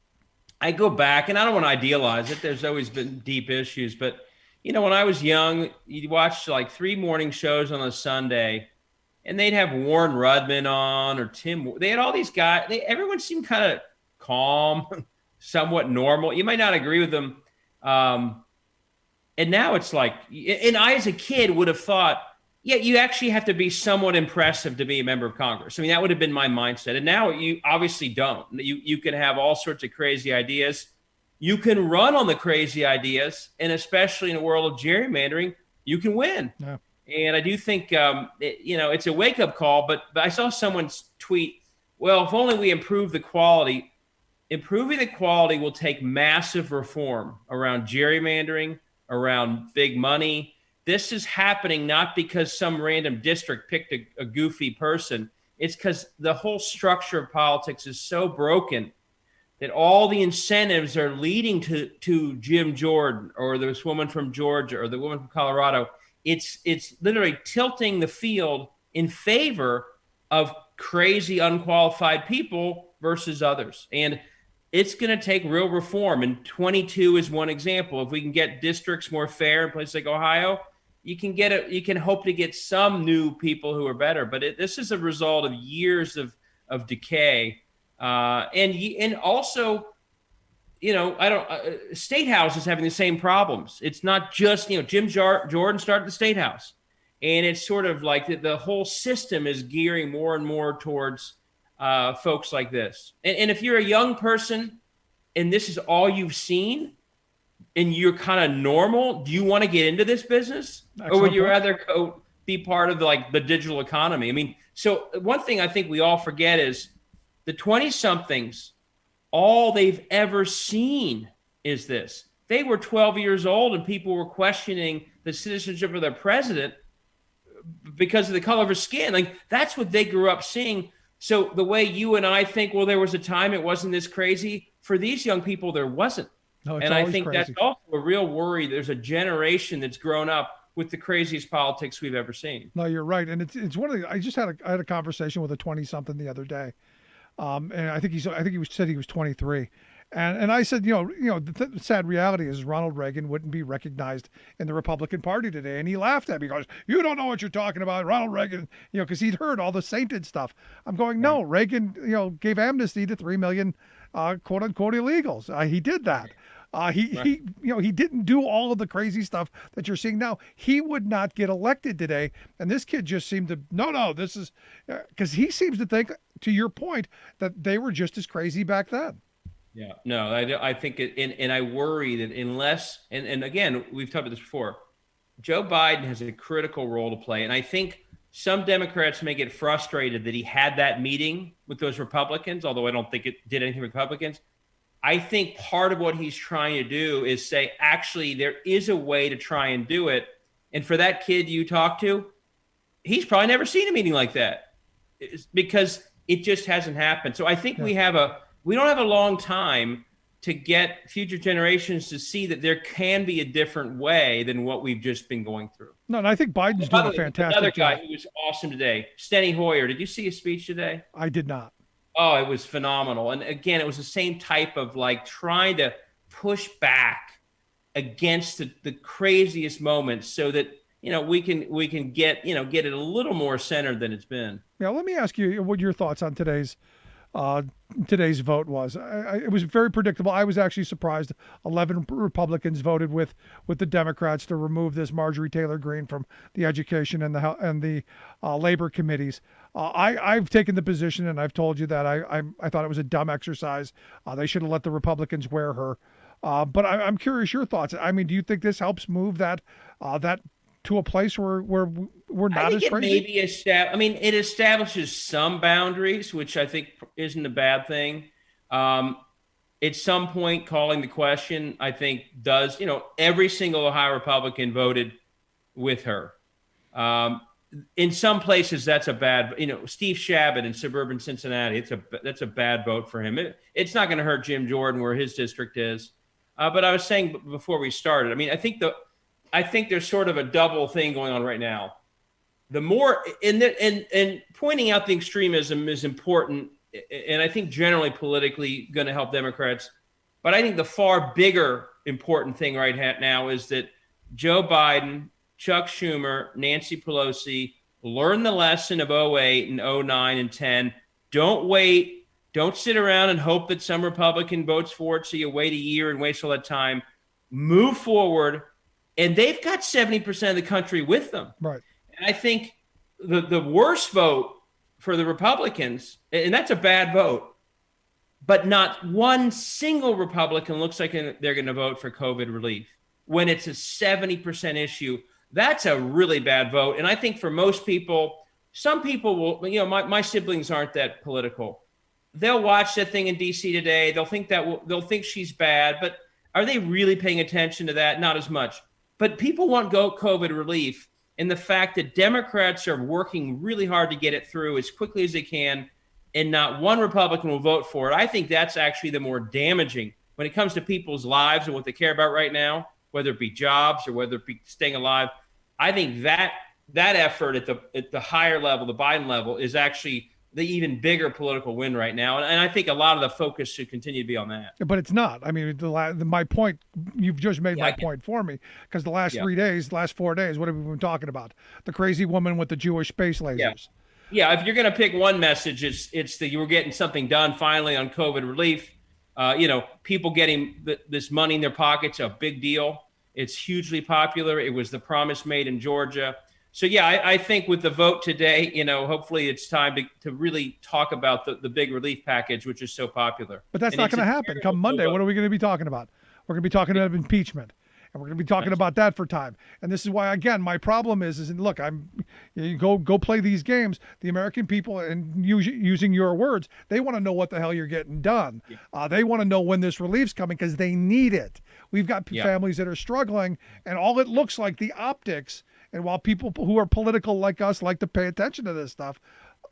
I go back, and I don't want to idealize it. There's always been deep issues. But, when I was young, you'd watch like 3 morning shows on a Sunday, and they'd have Warren Rudman on or Tim. They had all these guys. Everyone seemed kind of calm, somewhat normal. You might not agree with them. And now it's like, and I as a kid would have thought, yeah, you actually have to be somewhat impressive to be a member of Congress. I mean, that would have been my mindset. And now you obviously don't. You can have all sorts of crazy ideas. You can run on the crazy ideas. And especially in a world of gerrymandering, you can win. Yeah. And I do think, it's a wake-up call. But I saw someone's tweet, well, if only we improve the quality. Improving the quality will take massive reform around gerrymandering, around big money. This is happening not because some random district picked a goofy person. It's because the whole structure of politics is so broken that all the incentives are leading to Jim Jordan or this woman from Georgia or the woman from Colorado. It's literally tilting the field in favor of crazy, unqualified people versus others. And it's going to take real reform. And 22 is one example. If we can get districts more fair in places like Ohio, you can get it. You can hope to get some new people who are better. But this is a result of years of decay. And also, State House is having the same problems. It's not just, Jim Jordan started the State House, and it's sort of like the whole system is gearing more and more towards folks like this. And if you're a young person and this is all you've seen and you're kind of normal, do you want to get into this business? Or would you rather go be part of the digital economy? I mean, so one thing I think we all forget is the 20-somethings, all they've ever seen is this. They were 12 years old and people were questioning the citizenship of their president because of the color of his skin. Like, that's what they grew up seeing. So the way you and I think, well, there was a time it wasn't this crazy, for these young people, there wasn't. No, and I think that's also a real worry. There's a generation that's grown up with the craziest politics we've ever seen. No, you're right. And it's one of the, I had a conversation with a 20-something the other day. And I think he said he was 23. And I said, the sad reality is Ronald Reagan wouldn't be recognized in the Republican Party today. And he laughed at me because you don't know what you're talking about. Ronald Reagan, because he'd heard all the sainted stuff. I'm going, no, Reagan, gave amnesty to 3 million, quote unquote, illegals. He did that. He didn't do all of the crazy stuff that you're seeing now. He would not get elected today. And this kid just seemed to, this is because he seems to think, to your point, that they were just as crazy back then. Yeah, no, I think and I worry that unless, and again, we've talked about this before, Joe Biden has a critical role to play. And I think some Democrats may get frustrated that he had that meeting with those Republicans, although I don't think it did anything with Republicans. I think part of what he's trying to do is say, actually, there is a way to try and do it. And for that kid you talked to, he's probably never seen a meeting like that. It's because it just hasn't happened. So I think we don't have a long time to get future generations to see that there can be a different way than what we've just been going through. No, and I think Biden's doing a fantastic Another guy job. who was awesome today, Steny Hoyer. Did you see his speech today? I did not. Oh, it was phenomenal. And again, it was the same type of trying to push back against the craziest moments so that, we can get it a little more centered than it's been. Yeah. Let me ask you what your thoughts on today's vote was. It was very predictable. I was actually surprised 11 Republicans voted with the Democrats to remove this Marjorie Taylor Greene from the Education and the Labor committees. I've taken the position, and I've told you that I thought it was a dumb exercise. They should have let the Republicans wear her. But I'm curious your thoughts. I mean, do you think this helps move that to a place where we're not as crazy? It establishes some boundaries, which I think isn't a bad thing. At some point, calling the question, I think, does, every single Ohio Republican voted with her. In some places, that's a bad, Steve Shabbat in suburban Cincinnati, that's a bad vote for him. It's not going to hurt Jim Jordan where his district is. But I was saying before we started, I think there's sort of a double thing going on right now. The more and pointing out the extremism is important, and I think generally politically going to help Democrats. But I think the far bigger important thing right now is that Joe Biden, Chuck Schumer, Nancy Pelosi learn the lesson of 08 and 09 and 10. Don't wait. Don't sit around and hope that some Republican votes for it so you wait a year and waste all that time. Move forward. And they've got 70% of the country with them. Right. And I think the worst vote for the Republicans, and that's a bad vote, but not one single Republican looks like they're going to vote for COVID relief when it's a 70% issue. That's a really bad vote. And I think for most people, some people will, my siblings aren't that political. They'll watch that thing in DC today. They'll think she's bad, but are they really paying attention to that? Not as much. But people want COVID relief. And the fact that Democrats are working really hard to get it through as quickly as they can, and not one Republican will vote for it, I think that's actually the more damaging when it comes to people's lives and what they care about right now, whether it be jobs or whether it be staying alive. I think that effort at the higher level, the Biden level, is actually the even bigger political win right now. And I think a lot of the focus should continue to be on that. But it's not. I mean, my point, you've just made my point for me, because the last 4 days, what have we been talking about? The crazy woman with the Jewish space lasers. Yeah, if you're going to pick one message, it's that you were getting something done finally on COVID relief. People getting this money in their pockets, a big deal. It's hugely popular. It was the promise made in Georgia. So, yeah, I think with the vote today, hopefully it's time to really talk about the big relief package, which is so popular. But that's not going to happen. Come Monday, what are we going to be talking about? We're going to be talking about impeachment. And we're going to be talking about that for time. And this is why, again, my problem is look, you go play these games. The American people, and using your words, they want to know what the hell you're getting done. They want to know when this relief's coming because they need it. We've got families that are struggling, and all it looks like, the optics. And while people who are political like us like to pay attention to this stuff,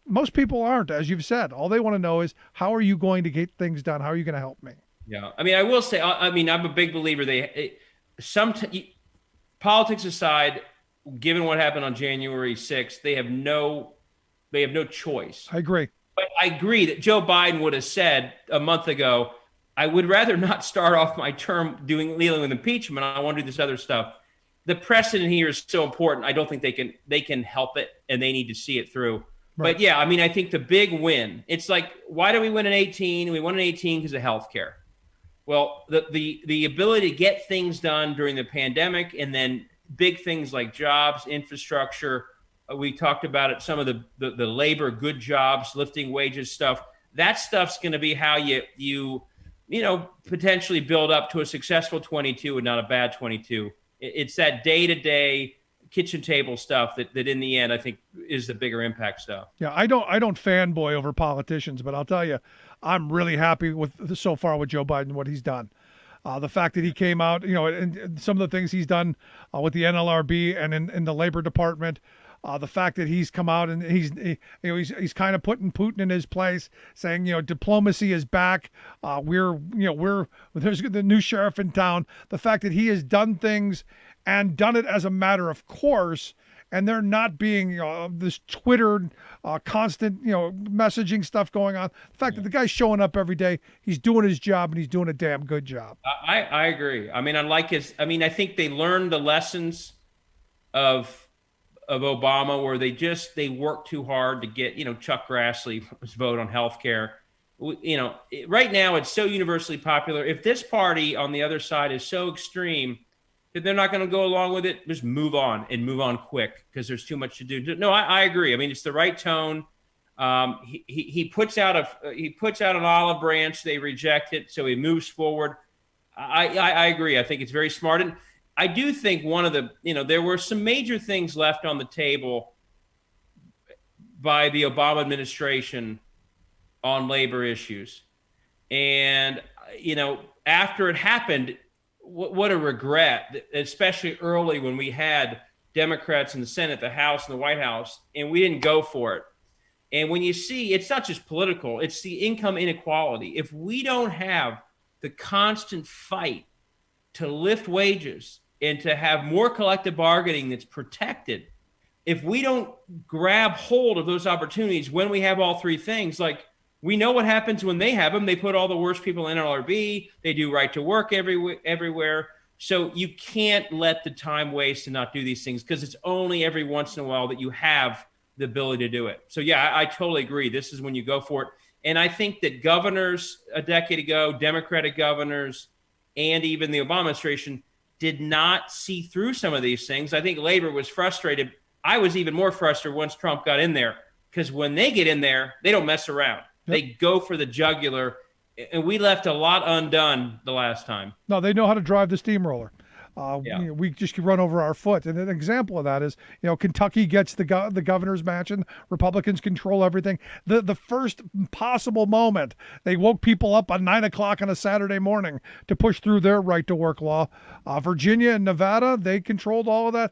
most people aren't, as you've said. All they want to know is, how are you going to get things done? How are you going to help me? Yeah. I mean, I will say, I'm a big believer politics aside, given what happened on January 6th, they have no choice. I agree. But I agree that Joe Biden would have said a month ago, I would rather not start off my term dealing with impeachment. I want to do this other stuff. The precedent here is so important. I don't think they can help it, and they need to see it through. Right. But yeah, I mean, I think the big win, it's like, why do we win in 2018? We won in 2018 because of healthcare. Well, the ability to get things done during the pandemic, and then big things like jobs, infrastructure. We talked about it, some of the labor, good jobs, lifting wages stuff. That stuff's going to be how you potentially build up to a successful 22 and not a bad 22. It's that day-to-day kitchen table stuff that in the end I think is the bigger impact stuff. Yeah, I don't fanboy over politicians, but I'll tell you, I'm really happy with so far with Joe Biden, what he's done. The fact that he came out, and some of the things he's done with the NLRB and in the Labor Department. The fact that he's come out and he's kind of putting Putin in his place, saying diplomacy is back. There's the new sheriff in town. The fact that he has done things and done it as a matter of course, and they're not being this Twitter constant messaging stuff going on. The fact that the guy's showing up every day, he's doing his job, and he's doing a damn good job. I agree. I mean, I think they learned the lessons of Obama, where they worked too hard to get, Chuck Grassley's vote on healthcare. Right now it's so universally popular. If this party on the other side is so extreme that they're not going to go along with it, just move on and move on quick, because there's too much to do. No, I agree. I mean, it's the right tone. He puts out an olive branch. They reject it. So he moves forward. I agree. I think it's very smart. And I do think one of there were some major things left on the table by the Obama administration on labor issues. And, after it happened, what a regret, especially early when we had Democrats in the Senate, the House, and the White House, and we didn't go for it. And when you see, it's not just political, it's the income inequality. If we don't have the constant fight to lift wages and to have more collective bargaining that's protected, if we don't grab hold of those opportunities when we have all three things, like we know what happens when they have them. They put all the worst people in NLRB. They do right to work everywhere. So you can't let the time waste and not do these things, because it's only every once in a while that you have the ability to do it. So yeah, I totally agree. This is when you go for it. And I think that governors a decade ago, Democratic governors, and even the Obama administration did not see through some of these things. I think labor was frustrated. I was even more frustrated once Trump got in there, because when they get in there, they don't mess around. They go for the jugular, and we left a lot undone the last time. No, they know how to drive the steamroller. We just could run over our foot. And an example of that is, Kentucky gets the governor's mansion. Republicans control everything. The first possible moment, they woke people up at 9 o'clock on a Saturday morning to push through their right to work law. Virginia and Nevada, they controlled all of that.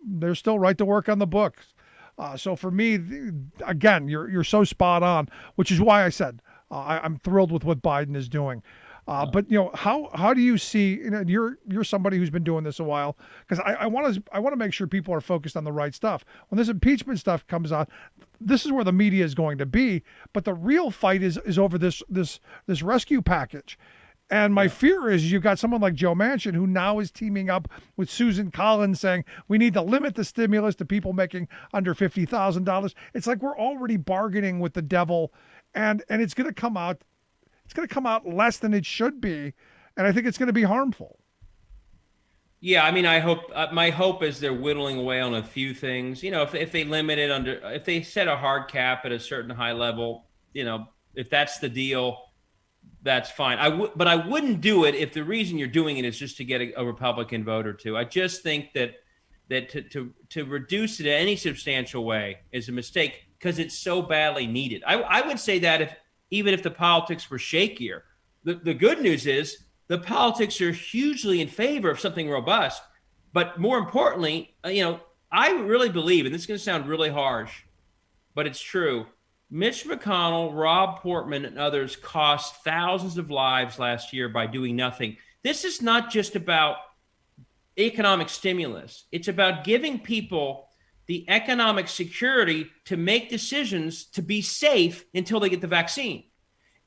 They're still right to work on the books. So for me, again, you're so spot on, which is why I said I'm thrilled with what Biden is doing. But how do you see? You're somebody who's been doing this a while, because I want to make sure people are focused on the right stuff. When this impeachment stuff comes out, this is where the media is going to be. But the real fight is over this rescue package. And my fear is you've got someone like Joe Manchin, who now is teaming up with Susan Collins, saying we need to limit the stimulus to people making under $50,000. It's like we're already bargaining with the devil, and it's going to come out. It's going to come out less than it should be, and I think it's going to be harmful. Yeah, I mean, I hope my hope is they're whittling away on a few things. If they limit it if they set a hard cap at a certain high level, if that's the deal, that's fine. But I wouldn't do it if the reason you're doing it is just to get a Republican vote or two. I just think that to reduce it in any substantial way is a mistake because it's so badly needed. I would say that even if the politics were shakier. The good news is the politics are hugely in favor of something robust. But more importantly, I really believe, and this is going to sound really harsh, but it's true, Mitch McConnell, Rob Portman, and others cost thousands of lives last year by doing nothing. This is not just about economic stimulus. It's about giving people the economic security to make decisions to be safe until they get the vaccine.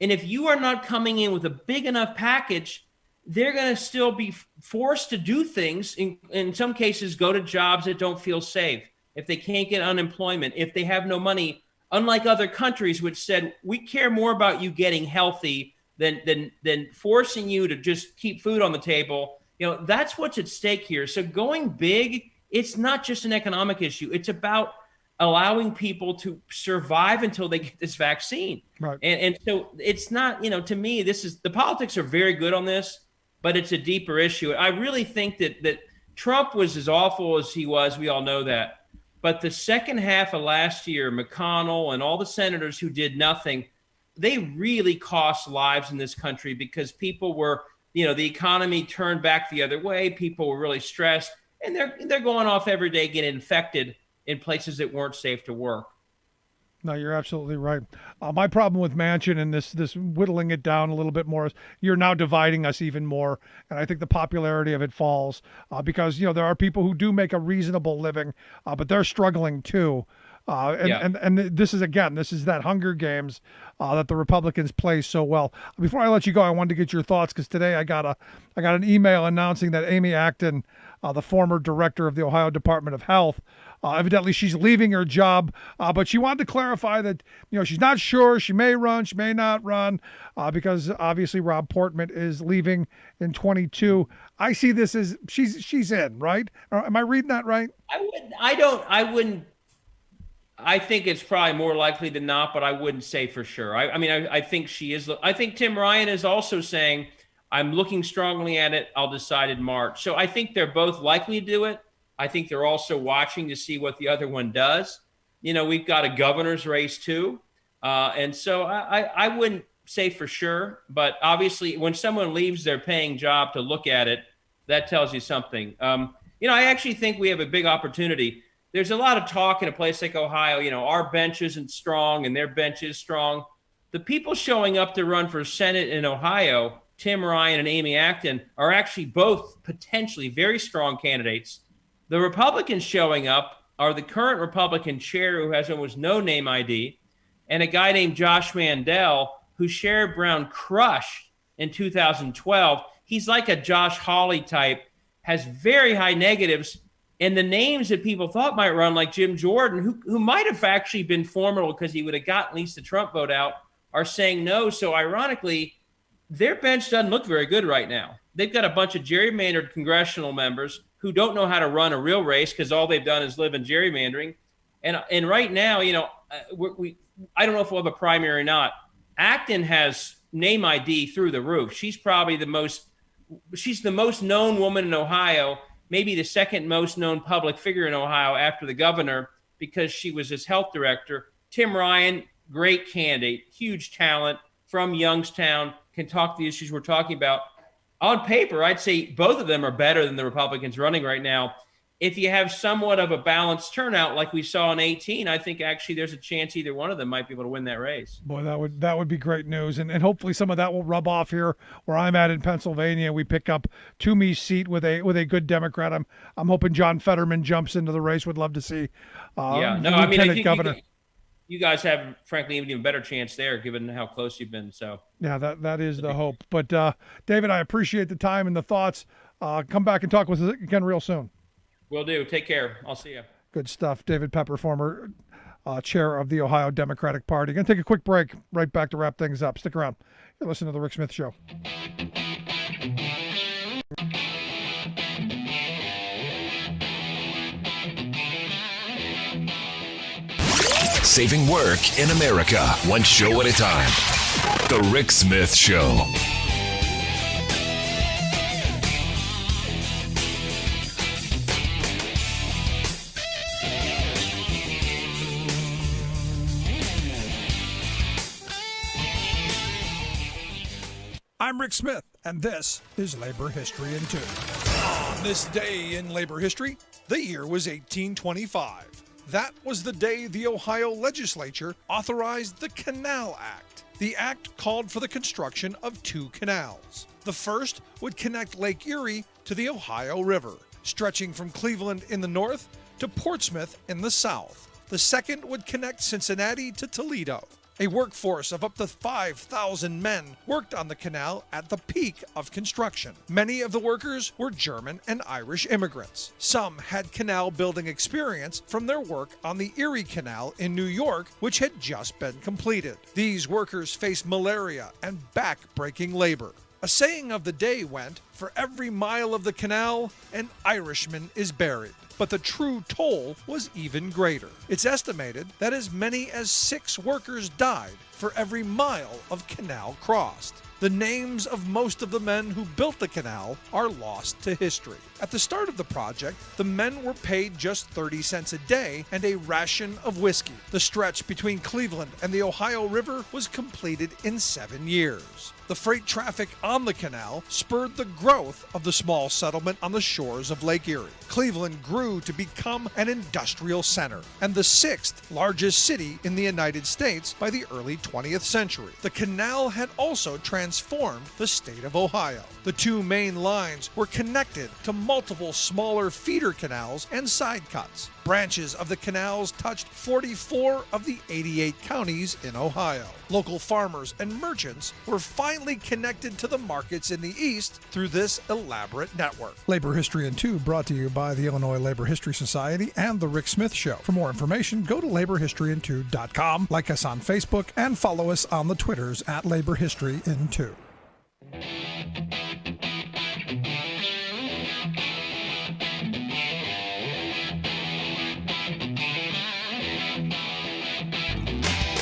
And if you are not coming in with a big enough package, they're going to still be forced to do things, in some cases, go to jobs that don't feel safe. If they can't get unemployment, if they have no money, unlike other countries which said, we care more about you getting healthy than forcing you to just keep food on the table. That's what's at stake here. So going big, it's not just an economic issue. It's about allowing people to survive until they get this vaccine. Right. And so it's not, to me, the politics are very good on this, but it's a deeper issue. I really think that Trump was as awful as he was. We all know that. But the second half of last year, McConnell and all the senators who did nothing, they really cost lives in this country because people were, the economy turned back the other way. People were really stressed. And they're going off every day, getting infected in places that weren't safe to work. No, you're absolutely right. My problem with Manchin and this whittling it down a little bit more is you're now dividing us even more. And I think the popularity of it falls because, there are people who do make a reasonable living, but they're struggling too. And this is that Hunger Games that the Republicans play so well. Before I let you go, I wanted to get your thoughts because today I got an email announcing that Amy Acton, the former director of the Ohio Department of Health, evidently she's leaving her job, but she wanted to clarify that she's not sure. She may run, she may not run, because obviously Rob Portman is leaving in 2022. I see this as she's in, right? Am I reading that right? I wouldn't. I think it's probably more likely than not, but I wouldn't say for sure. I think she is. I think Tim Ryan is also saying, I'm looking strongly at it. I'll decide in March. So I think they're both likely to do it. I think they're also watching to see what the other one does. We've got a governor's race too. And so I wouldn't say for sure, but obviously when someone leaves their paying job to look at it, that tells you something. I actually think we have a big opportunity. There's a lot of talk in a place like Ohio, our bench isn't strong and their bench is strong. The people showing up to run for Senate in Ohio, Tim Ryan and Amy Acton, are actually both potentially very strong candidates. The Republicans showing up are the current Republican chair, who has almost no name ID, and a guy named Josh Mandel, who Sherrod Brown crushed in 2012. He's like a Josh Hawley type, has very high negatives. And the names that people thought might run, like Jim Jordan, who might have actually been formidable because he would have gotten at least the Trump vote out, are saying no. So ironically, their bench doesn't look very good right now. They've got a bunch of gerrymandered congressional members who don't know how to run a real race because all they've done is live in gerrymandering. And right now, I don't know if we'll have a primary or not. Acton has name ID through the roof. She's probably the most she's the most known woman in Ohio, maybe the second most known public figure in Ohio after the governor, because she was his health director. Tim Ryan, great candidate, huge talent from Youngstown, can talk the issues we're talking about. On paper, I'd say both of them are better than the Republicans running right now. If you have somewhat of a balanced turnout like we saw in 18, I think actually there's a chance either one of them might be able to win that race. Boy, that would be great news. And hopefully some of that will rub off here where I'm at in Pennsylvania. We pick up Toomey's seat with a good Democrat. I'm hoping John Fetterman jumps into the race. Would love to see Lieutenant Governor. You guys have, frankly, an even better chance there, given how close you've been. So yeah, that is the hope. But David, I appreciate the time and the thoughts. Come back and talk with us again real soon. Will do. Take care. I'll see you. Good stuff. David Pepper, former chair of the Ohio Democratic Party. Going to take a quick break. Right back to wrap things up. Stick around. You're listening to The Rick Smith Show. Saving work in America, one show at a time. The Rick Smith Show. I'm Rick Smith, and this is Labor History in 2. On this day in labor history, the year was 1825. That was the day the Ohio legislature authorized the Canal Act. The act called for the construction of 2 canals. The first would connect Lake Erie to the Ohio River, stretching from Cleveland in the north to Portsmouth in the south. The second would connect Cincinnati to Toledo. A workforce of up to 5,000 men worked on the canal at the peak of construction. Many of the workers were German and Irish immigrants. Some had canal building experience from their work on the Erie Canal in New York, which had just been completed. These workers faced malaria and back-breaking labor. A saying of the day went, "For every mile of the canal, an Irishman is buried." But the true toll was even greater. It's estimated that as many as 6 workers died for every mile of canal crossed. The names of most of the men who built the canal are lost to history. At the start of the project, the men were paid just 30 cents a day and a ration of whiskey. The stretch between Cleveland and the Ohio River was completed in 7 years. The freight traffic on the canal spurred the growth of the small settlement on the shores of Lake Erie. Cleveland grew to become an industrial center and the 6th largest city in the United States by the early 20th century. The canal had also transformed the state of Ohio. The 2 main lines were connected to multiple smaller feeder canals and side cuts. Branches of the canals touched 44 of the 88 counties in Ohio. Local farmers and merchants were finally connected to the markets in the east through this elaborate network. Labor History in 2 brought to you by the Illinois Labor History Society and The Rick Smith Show. For more information, go to laborhistoryin2.com, like us on Facebook, and follow us on the Twitters at Labor History in 2.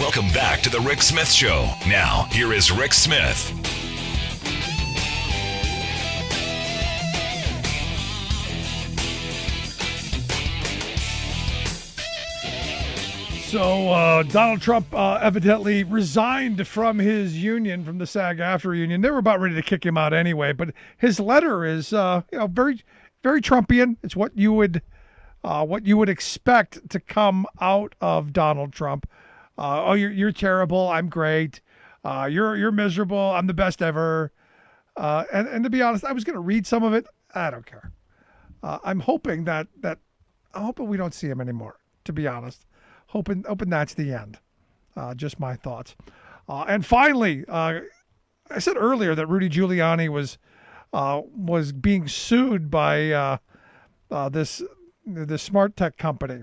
Welcome back to The Rick Smith Show. Now, here is Rick Smith. So Donald Trump evidently resigned from his union, from the SAG-AFTRA union. They were about ready to kick him out anyway, but his letter is very, very Trumpian. It's what you would expect to come out of Donald Trump. You're terrible. I'm great. You're miserable. I'm the best ever. And to be honest, I was going to read some of it. I don't care. I'm hoping I'm hoping we don't see him anymore, to be honest. Hoping that's the end. Just my thoughts. And finally, I said earlier that Rudy Giuliani was being sued by this smart tech company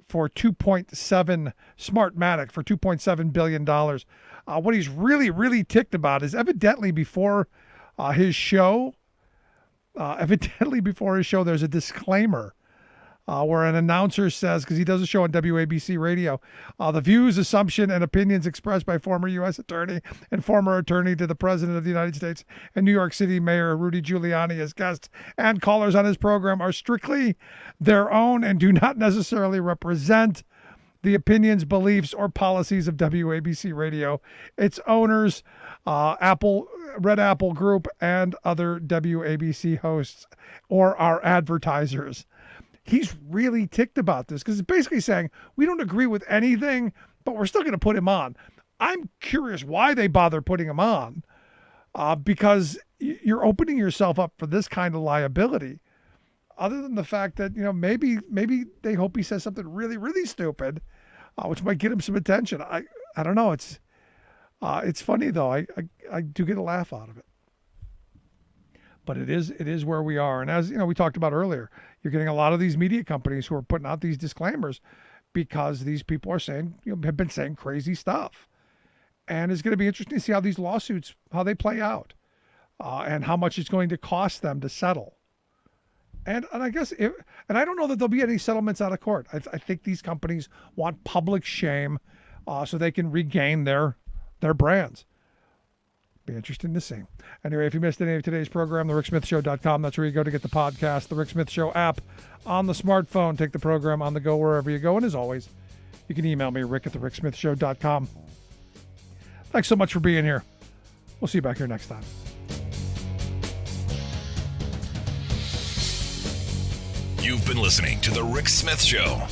for Smartmatic for $2.7 billion. What he's really, really ticked about is evidently before his show, there's a disclaimer where an announcer says, because he does a show on WABC radio, the views, assumption, and opinions expressed by former U.S. attorney and former attorney to the President of the United States and New York City Mayor Rudy Giuliani as guests and callers on his program are strictly their own and do not necessarily represent the opinions, beliefs, or policies of WABC Radio, its owners, Red Apple Group, and other WABC hosts or our advertisers. He's really ticked about this because it's basically saying we don't agree with anything, but we're still going to put him on. I'm curious why they bother putting him on, because you're opening yourself up for this kind of liability. Other than the fact that, maybe they hope he says something really, really stupid, which might get him some attention. I don't know. It's funny though. I do get a laugh out of it. But it is where we are. And as we talked about earlier, you're getting a lot of these media companies who are putting out these disclaimers because these people are saying, have been saying crazy stuff. And it's going to be interesting to see how these lawsuits, how they play out, and how much it's going to cost them to settle. And I guess, and I don't know that there'll be any settlements out of court. I think these companies want public shame so they can regain their brands. Be interesting to see. Anyway, if you missed any of today's program, thericksmithshow.com. That's where you go to get the podcast, the Rick Smith Show app on the smartphone. Take the program on the go wherever you go. And as always, you can email me, rick@thericksmithshow.com. Thanks so much for being here. We'll see you back here next time. You've been listening to The Rick Smith Show.